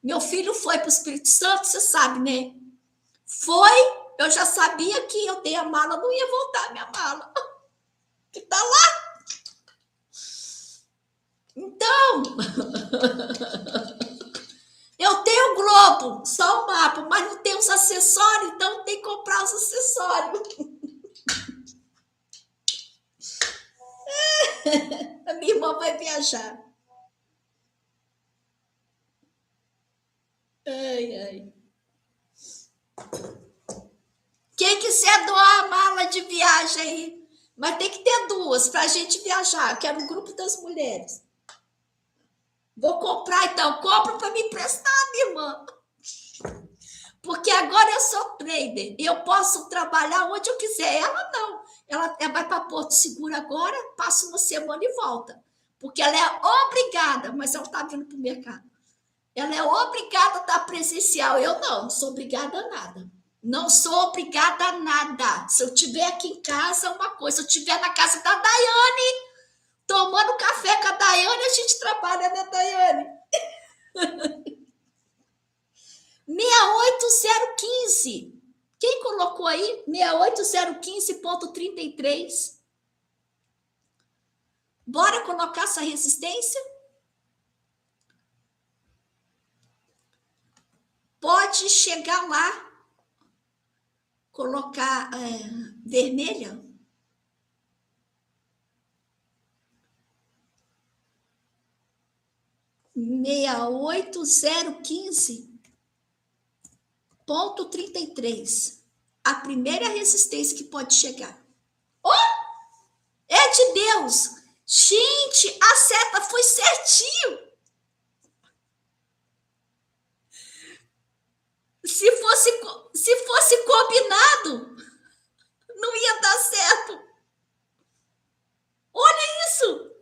Meu filho foi para o Espírito Santo, você sabe, né? Foi, eu já sabia que eu dei a mala, não ia voltar a minha mala. Que tá lá. Então, eu tenho o globo, só o mapa, mas não tem os acessórios, então tem que comprar os acessórios. A minha irmã vai viajar. Ai, ai. Quem quiser doar a mala de viagem aí, mas tem que ter duas para a gente viajar. Eu quero um grupo das mulheres. Vou comprar então. Compra para me emprestar, minha irmã. Porque agora eu sou trader e eu posso trabalhar onde eu quiser. Ela não. Ela vai para Porto Seguro agora, passa uma semana e volta. Porque ela é obrigada, mas ela está vindo para o mercado. Ela é obrigada a estar presencial. Eu não sou obrigada a nada. Não sou obrigada a nada. Se eu estiver aqui em casa, é uma coisa. Se eu estiver na casa da Daiane, tomando café com a Daiane, a gente trabalha, né, Daiane? 68015. Quem colocou aí? 68015.33. Bora colocar essa resistência? Pode chegar lá, colocar vermelha. Meia 8.015.33. A primeira resistência que pode chegar. Oh! É de Deus! Gente, a seta foi certinho! Se fosse combinado, não ia dar certo. Olha isso!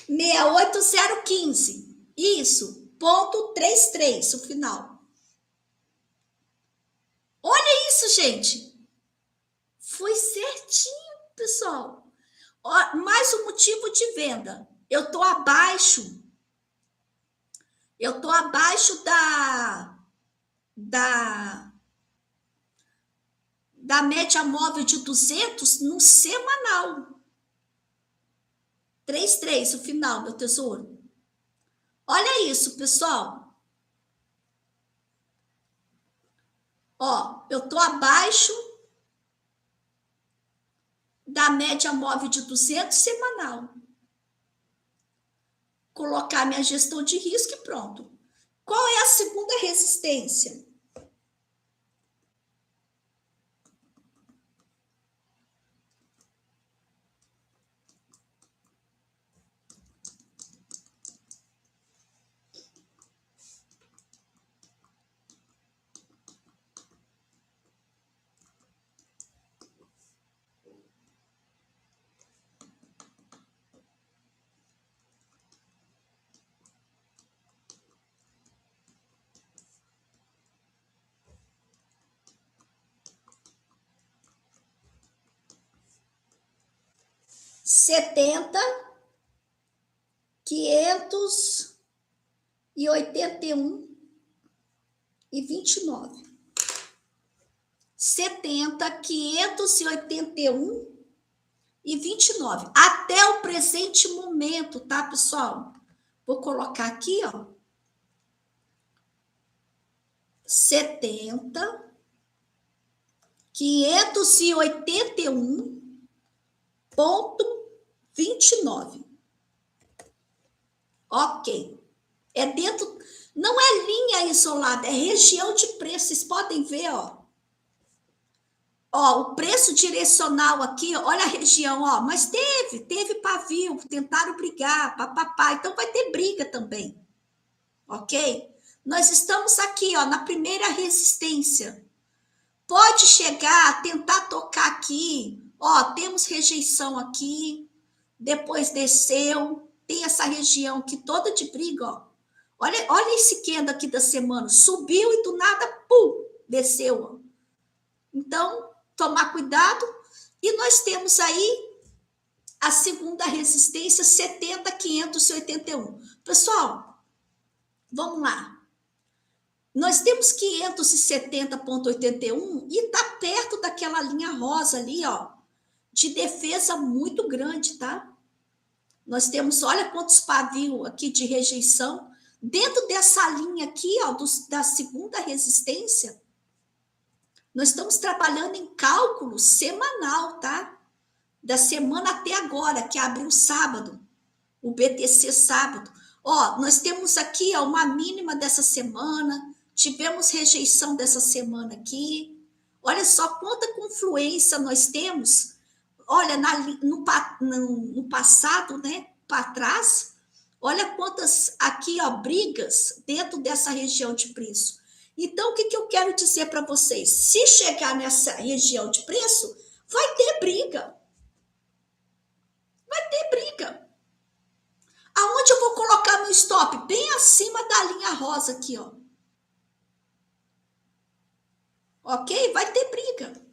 68015. Isso. Ponto 33, o final. Olha isso, gente. Foi certinho, pessoal. Ó, mais um motivo de venda. Eu tô abaixo da média móvel de 200 no semanal. 33, o final, meu tesouro. Olha isso, pessoal. Ó, eu tô abaixo da média móvel de 200 semanal. Colocar minha gestão de risco e pronto. Qual é a segunda resistência? Setenta, 581 e 29. 70, 581 e 29. Até o presente momento, tá, pessoal? Vou colocar aqui, ó. 70, 581.29. Ok. É dentro, não é linha isolada, é região de preço. Vocês podem ver, ó. Ó, o preço direcional aqui, olha a região, ó. Mas teve pavio, tentaram brigar, papapá. Então vai ter briga também. Ok? Nós estamos aqui, ó, na primeira resistência. Pode chegar, tentar tocar aqui. Ó, temos rejeição aqui. Depois desceu. Tem essa região aqui toda de briga, ó. Olha esse candle aqui da semana. Subiu e do nada, pum, desceu, ó. Então, tomar cuidado. E nós temos aí a segunda resistência, 70.581. Pessoal, vamos lá. Nós temos 570.81 e está perto daquela linha rosa ali, ó, de defesa muito grande, tá? Nós temos, olha quantos pavios aqui de rejeição. Dentro dessa linha aqui, ó, da segunda resistência, nós estamos trabalhando em cálculo semanal, tá? Da semana até agora, que abriu sábado, o BTC sábado. Ó, nós temos aqui, ó, uma mínima dessa semana. Tivemos rejeição dessa semana aqui. Olha só quanta confluência nós temos. Olha, no passado, né? Para trás. Olha quantas aqui, ó, brigas dentro dessa região de preço. Então, o que eu quero dizer para vocês? Se chegar nessa região de preço, vai ter briga. Vai ter briga. Aonde eu vou colocar meu stop? Bem acima da linha rosa aqui, ó. Ok? Vai ter briga.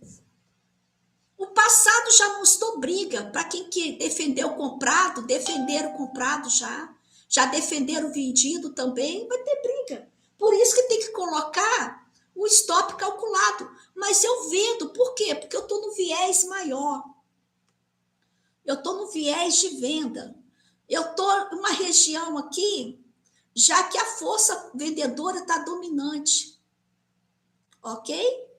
O passado já mostrou briga. Para quem que defendeu o comprado, defenderam o comprado já. Já defenderam o vendido também. Vai ter briga. Por isso que tem que colocar o stop calculado. Mas eu vendo. Por quê? Porque eu estou no viés maior. Eu estou no viés de venda. Eu estou numa região aqui, já que a força vendedora está dominante. Ok?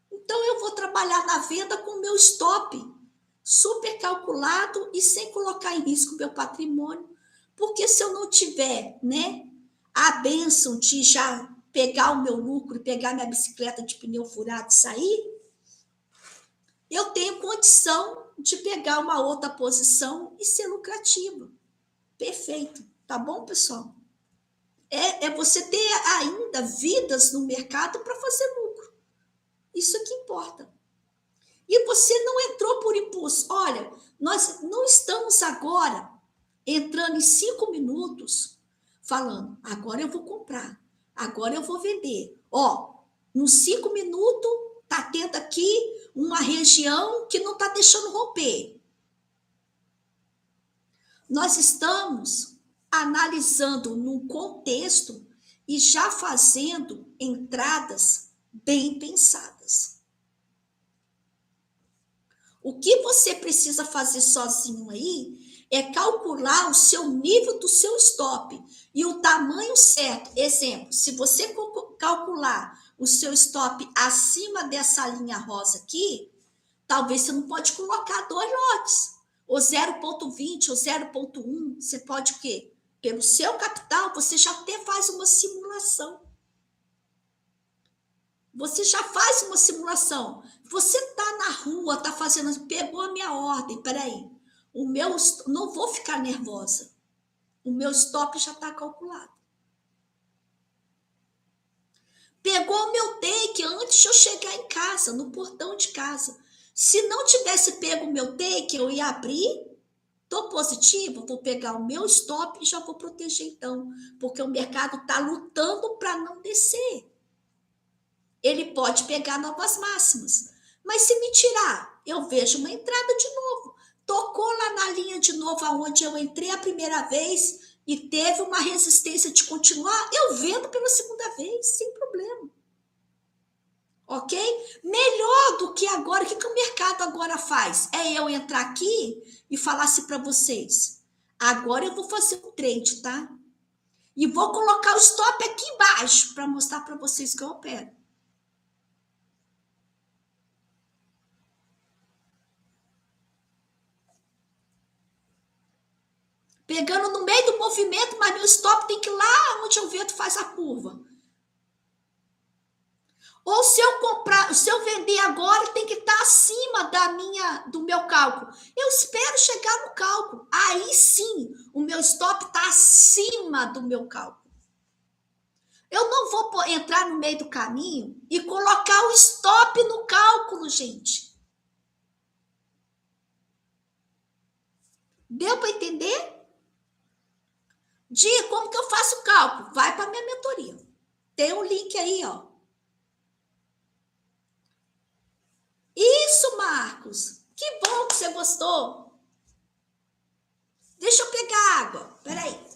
Então, eu vou trabalhar na venda com o meu stop super calculado e sem colocar em risco o meu patrimônio. Porque se eu não tiver, né, a bênção de já pegar o meu lucro e pegar minha bicicleta de pneu furado e sair, eu tenho condição de pegar uma outra posição e ser lucrativa. Perfeito. Tá bom, pessoal? É você ter ainda vidas no mercado para fazer lucro. Isso é que importa. E você não entrou por impulso. Olha, nós não estamos agora entrando em 5 minutos falando, agora eu vou comprar, agora eu vou vender. Ó, nos 5 minutos tá tendo aqui uma região que não tá deixando romper. Nós estamos analisando num contexto e já fazendo entradas bem pensadas. O que você precisa fazer sozinho aí é calcular o seu nível do seu stop e o tamanho certo. Exemplo, se você calcular o seu stop acima dessa linha rosa aqui, talvez você não pode colocar 2 lotes, ou 0,20 ou 0,1. Você pode o quê? Pelo seu capital, você já até faz uma simulação. Você já faz uma simulação. Você está na rua, está fazendo, pegou a minha ordem, peraí. Não vou ficar nervosa. O meu stop já está calculado. Pegou o meu take antes de eu chegar em casa, no portão de casa. Se não tivesse pego o meu take, eu ia abrir, tô positivo, vou pegar o meu stop e já vou proteger então, porque o mercado está lutando para não descer. Ele pode pegar novas máximas. Mas se me tirar, eu vejo uma entrada de novo. Tocou lá na linha de novo, aonde eu entrei a primeira vez e teve uma resistência de continuar, eu vendo pela segunda vez, sem problema. Ok? Melhor do que agora, o que o mercado agora faz? É eu entrar aqui e falar assim para vocês, agora eu vou fazer um trade, tá? E vou colocar o stop aqui embaixo para mostrar para vocês que eu opero. Pegando no meio do movimento, mas meu stop tem que ir lá onde o vento faz a curva. Ou se eu comprar, se eu vender agora, tem que estar acima do meu cálculo. Eu espero chegar no cálculo. Aí sim, o meu stop está acima do meu cálculo. Eu não vou entrar no meio do caminho e colocar o stop no cálculo, gente. Deu para entender? Dia, como que eu faço o cálculo? Vai para a minha mentoria. Tem um link aí, ó. Isso, Marcos. Que bom que você gostou. Deixa eu pegar água. Peraí.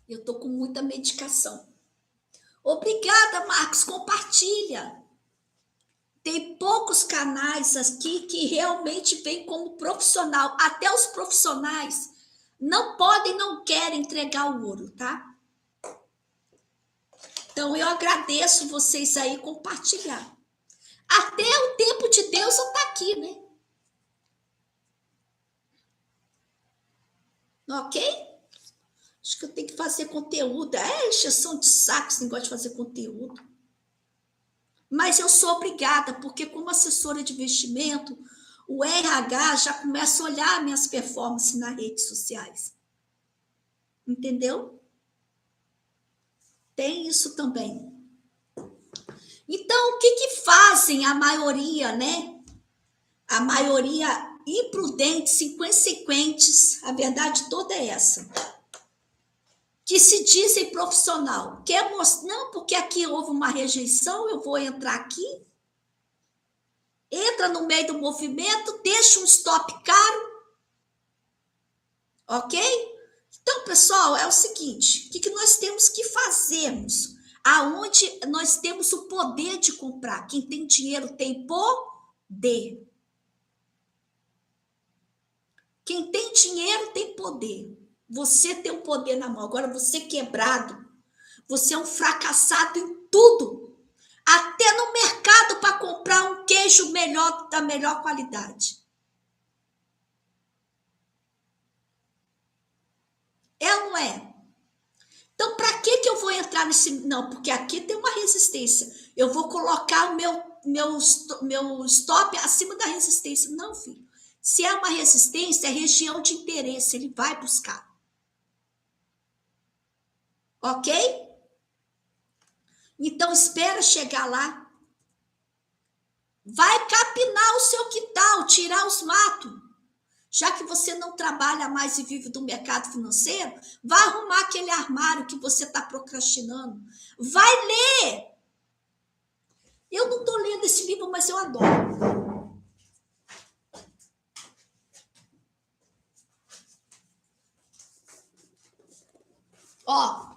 Eu tô com muita medicação. Obrigada, Marcos. Compartilha. Tem poucos canais aqui que realmente vêm como profissional. Até os profissionais não podem, não querem entregar o ouro, tá? Então, eu agradeço vocês aí compartilhar. Até o tempo de Deus está aqui, né? Ok? Acho que eu tenho que fazer conteúdo. É encheção de saco esse negócio de fazer conteúdo. Mas eu sou obrigada, porque como assessora de investimento, o RH já começa a olhar minhas performances nas redes sociais. Entendeu? Tem isso também. Então, o que fazem a maioria, né? A maioria imprudentes, inconsequentes, a verdade toda é essa. Que se dizem profissional. Quer mostrar, não, porque aqui houve uma rejeição, eu vou entrar aqui. Entra no meio do movimento, deixa um stop caro. Ok? Então, pessoal, é o seguinte: o que nós temos que fazermos? Aonde nós temos o poder de comprar. Quem tem dinheiro tem poder. Quem tem dinheiro tem poder. Você tem o poder na mão. Agora, você quebrado, você é um fracassado em tudo. Até no mercado para comprar um queijo melhor, da melhor qualidade. É ou não é? Então, para que eu vou entrar nesse... Não, porque aqui tem uma resistência. Eu vou colocar o meu stop acima da resistência. Não, filho. Se é uma resistência, é região de interesse. Ele vai buscar. Ok? Então, espera chegar lá. Vai capinar o seu quintal, tirar os matos. Já que você não trabalha mais e vive do mercado financeiro, vai arrumar aquele armário que você está procrastinando. Vai ler. Eu não estou lendo esse livro, mas eu adoro. Ó,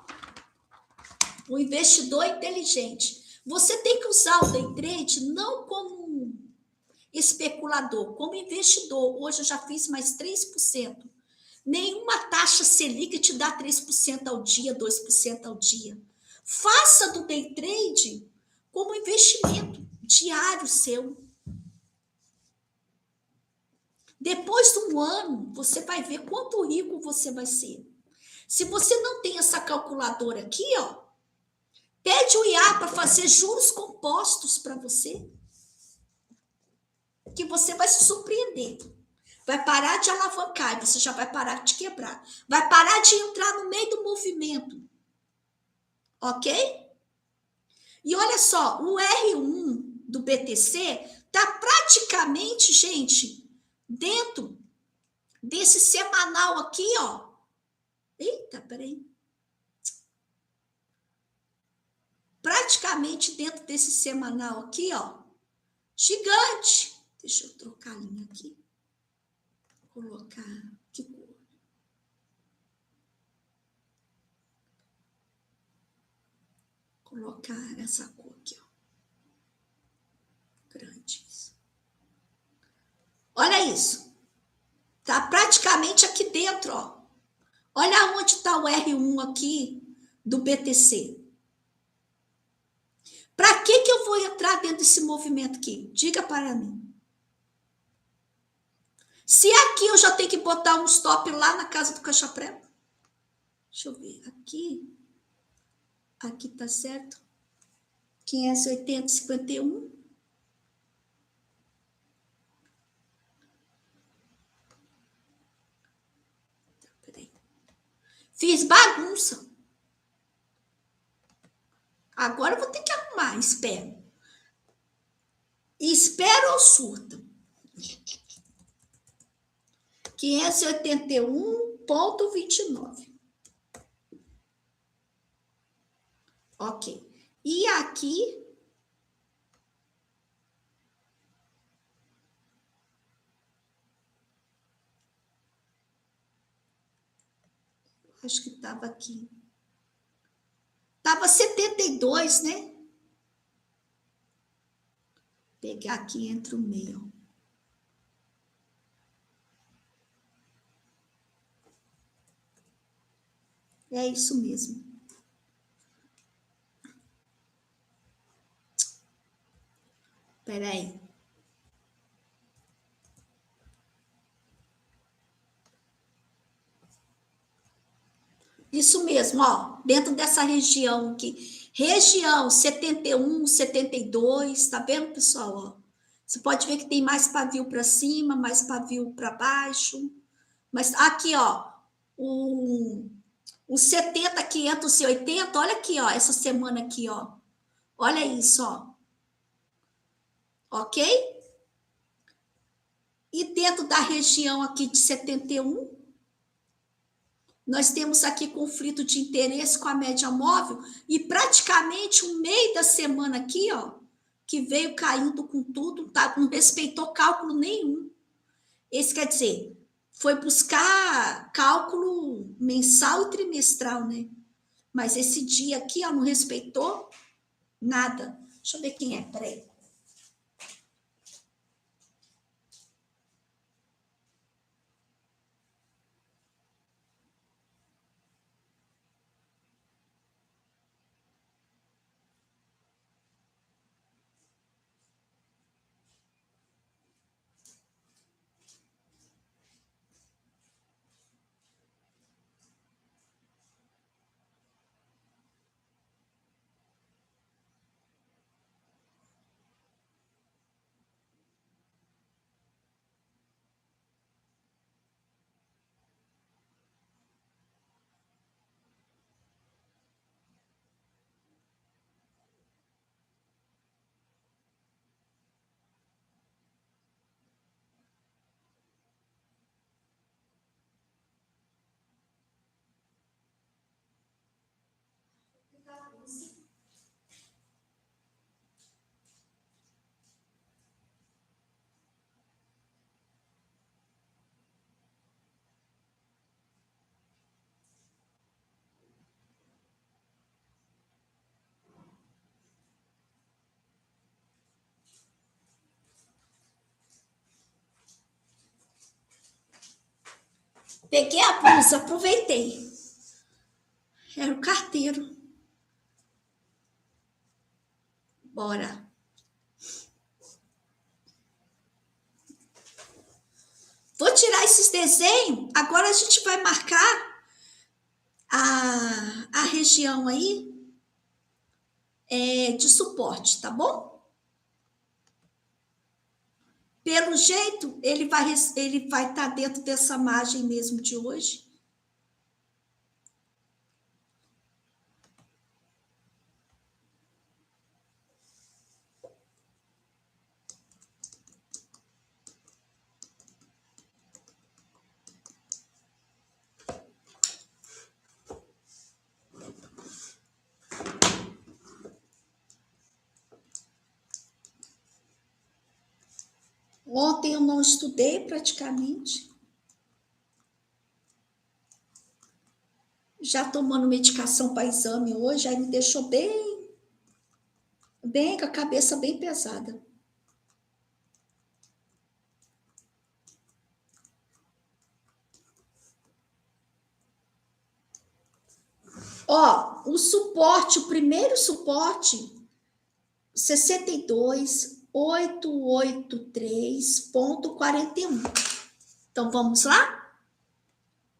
o investidor inteligente. Você tem que usar o day trade não como um especulador, como investidor. Hoje eu já fiz mais 3%. Nenhuma taxa Selic te dá 3% ao dia, 2% ao dia. Faça do day trade como investimento diário seu. Depois de um ano, você vai ver quanto rico você vai ser. Se você não tem essa calculadora aqui, ó, pede o IA para fazer juros compostos para você, que você vai se surpreender. Vai parar de alavancar e você já vai parar de quebrar. Vai parar de entrar no meio do movimento. Ok? E olha só, o R1 do BTC está praticamente, gente, dentro desse semanal aqui, ó. Eita, peraí. Praticamente dentro desse semanal aqui, ó. Gigante. Deixa eu trocar a linha aqui. Colocar. Que cor? Colocar essa cor aqui, ó. Grandes. Olha isso. Tá praticamente aqui dentro, ó. Olha onde está o R1 aqui do BTC. Para que eu vou entrar dentro desse movimento aqui? Diga para mim. Se aqui eu já tenho que botar um stop lá na casa do caixa prego. Deixa eu ver. Aqui tá certo. 580,51. Peraí. Fiz bagunça. Agora eu vou ter que arrumar. Espero. Espero ou surta? 581,29. Ok. E aqui... Acho que estava aqui. Estava 72, né? Pegar aqui entre o meio. É isso mesmo. Espera aí. Isso mesmo, ó, dentro dessa região aqui, região 71, 72, tá vendo, pessoal? Ó, você pode ver que tem mais pavio para cima, mais pavio para baixo, mas aqui, ó, o 70, 580, olha aqui, ó, essa semana aqui, ó, olha isso, ó, ok? E dentro da região aqui de 71, nós temos aqui conflito de interesse com a média móvel e praticamente o meio da semana aqui, ó, que veio caindo com tudo, tá, não respeitou cálculo nenhum. Esse quer dizer, foi buscar cálculo mensal e trimestral, né? Mas esse dia aqui, ó, não respeitou nada. Deixa eu ver quem é, peraí. Peguei a blusa, aproveitei. Era o carteiro. Bora. Vou tirar esses desenhos. Agora a gente vai marcar a região aí de suporte, tá bom? Pelo jeito, ele vai estar dentro dessa margem mesmo de hoje. Ontem eu não estudei praticamente. Já tomando medicação para exame hoje, aí me deixou bem com a cabeça bem pesada. Ó, o suporte, o primeiro suporte, 62.883.41. Então vamos lá?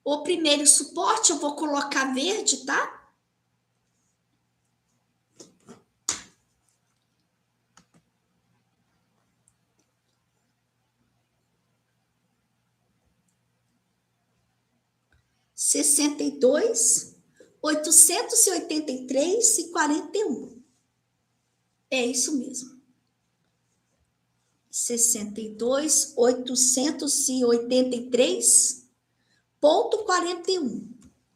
O primeiro suporte eu vou colocar verde, tá? Sessenta e dois, 883,41. É isso mesmo. 62.883,41.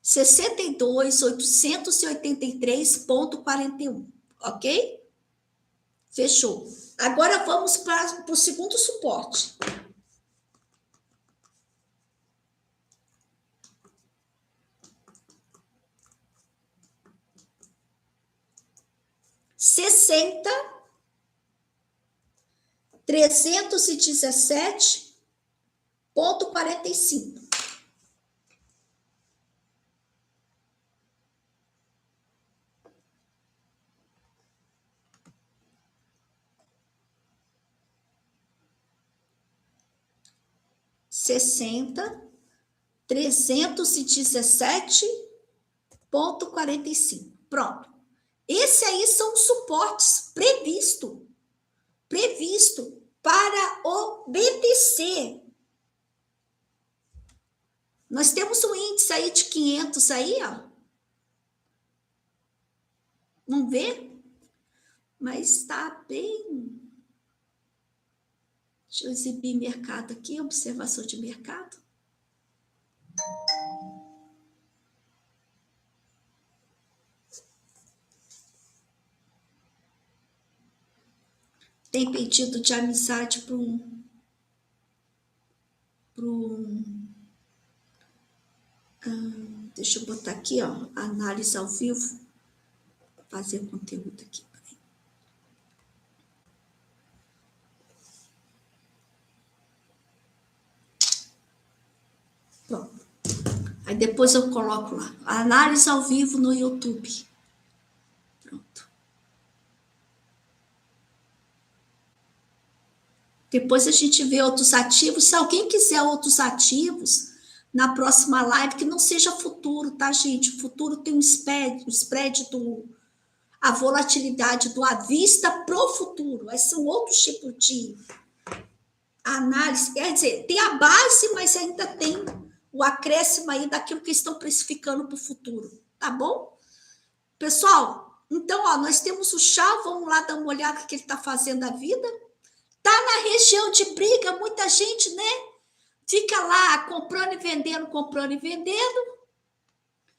62.883,41. Ok? Fechou. Agora vamos para o segundo suporte. Sessenta 317,45. 317,45. Pronto. Esse aí são os suportes previsto para o BTC. Nós temos um índice aí de 500 aí, ó. Vamos ver? Mas está bem... Deixa eu exibir mercado aqui, observação de mercado. Tem pedido de amizade para deixa eu botar aqui, ó, análise ao vivo. Vou fazer conteúdo aqui. Pronto. Aí depois eu coloco lá, análise ao vivo no YouTube. Pronto. Depois a gente vê outros ativos. Se alguém quiser outros ativos, na próxima live, que não seja futuro, tá, gente? O futuro tem um spread a volatilidade do à vista pro futuro. Esses são outros tipos de análise. Quer dizer, tem a base, mas ainda tem o acréscimo aí daquilo que estão precificando para o futuro, tá bom? Pessoal, então, ó, nós temos o Chá, vamos lá dar uma olhada no que ele está fazendo a vida. Tá na região de briga, muita gente, né? Fica lá comprando e vendendo,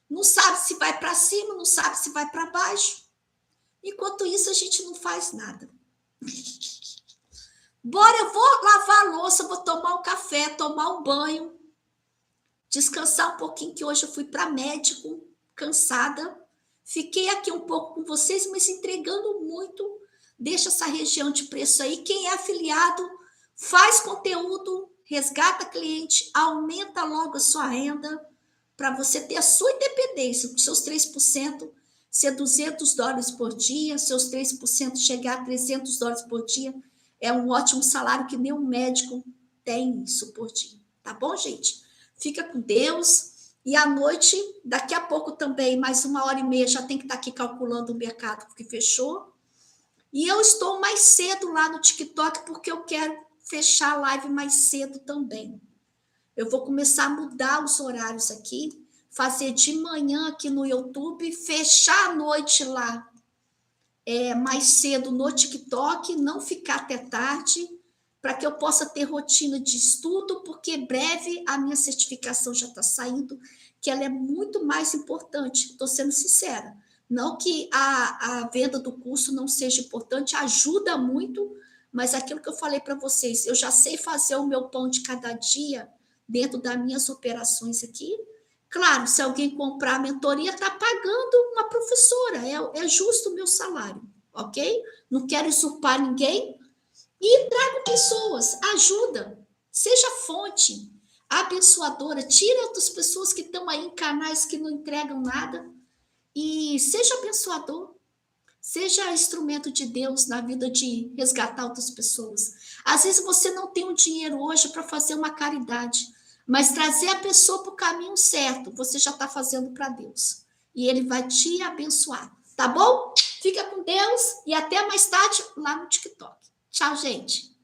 não sabe se vai para cima, não sabe se vai para baixo. Enquanto isso, a gente não faz nada. Bora, eu vou lavar a louça, vou tomar um café, tomar um banho, descansar um pouquinho, que hoje eu fui para médico, cansada. Fiquei aqui um pouco com vocês, mas entregando muito. Deixa essa região de preço aí. Quem é afiliado, faz conteúdo, resgata cliente, aumenta logo a sua renda para você ter a sua independência, com seus 3%, ser $200 por dia, seus 3% chegar a $300 por dia, é um ótimo salário que nenhum médico tem isso por dia. Tá bom, gente? Fica com Deus. E à noite, daqui a pouco também, mais 1h30, já tem que estar aqui calculando o mercado, porque fechou. E eu estou mais cedo lá no TikTok, porque eu quero fechar a live mais cedo também. Eu vou começar a mudar os horários aqui, fazer de manhã aqui no YouTube, fechar a noite lá mais cedo no TikTok, não ficar até tarde, para que eu possa ter rotina de estudo, porque breve a minha certificação já está saindo, que ela é muito mais importante, estou sendo sincera. Não que a venda do curso não seja importante, ajuda muito, mas aquilo que eu falei para vocês, eu já sei fazer o meu pão de cada dia dentro das minhas operações aqui. Claro, se alguém comprar a mentoria, está pagando uma professora, é justo o meu salário, ok? Não quero usurpar ninguém. E trago pessoas, ajuda, seja fonte abençoadora, tira outras pessoas que estão aí em canais que não entregam nada e seja abençoador, seja instrumento de Deus na vida de resgatar outras pessoas. Às vezes você não tem o dinheiro hoje para fazer uma caridade, mas trazer a pessoa para o caminho certo, você já está fazendo para Deus. E Ele vai te abençoar, tá bom? Fica com Deus e até mais tarde lá no TikTok. Tchau, gente.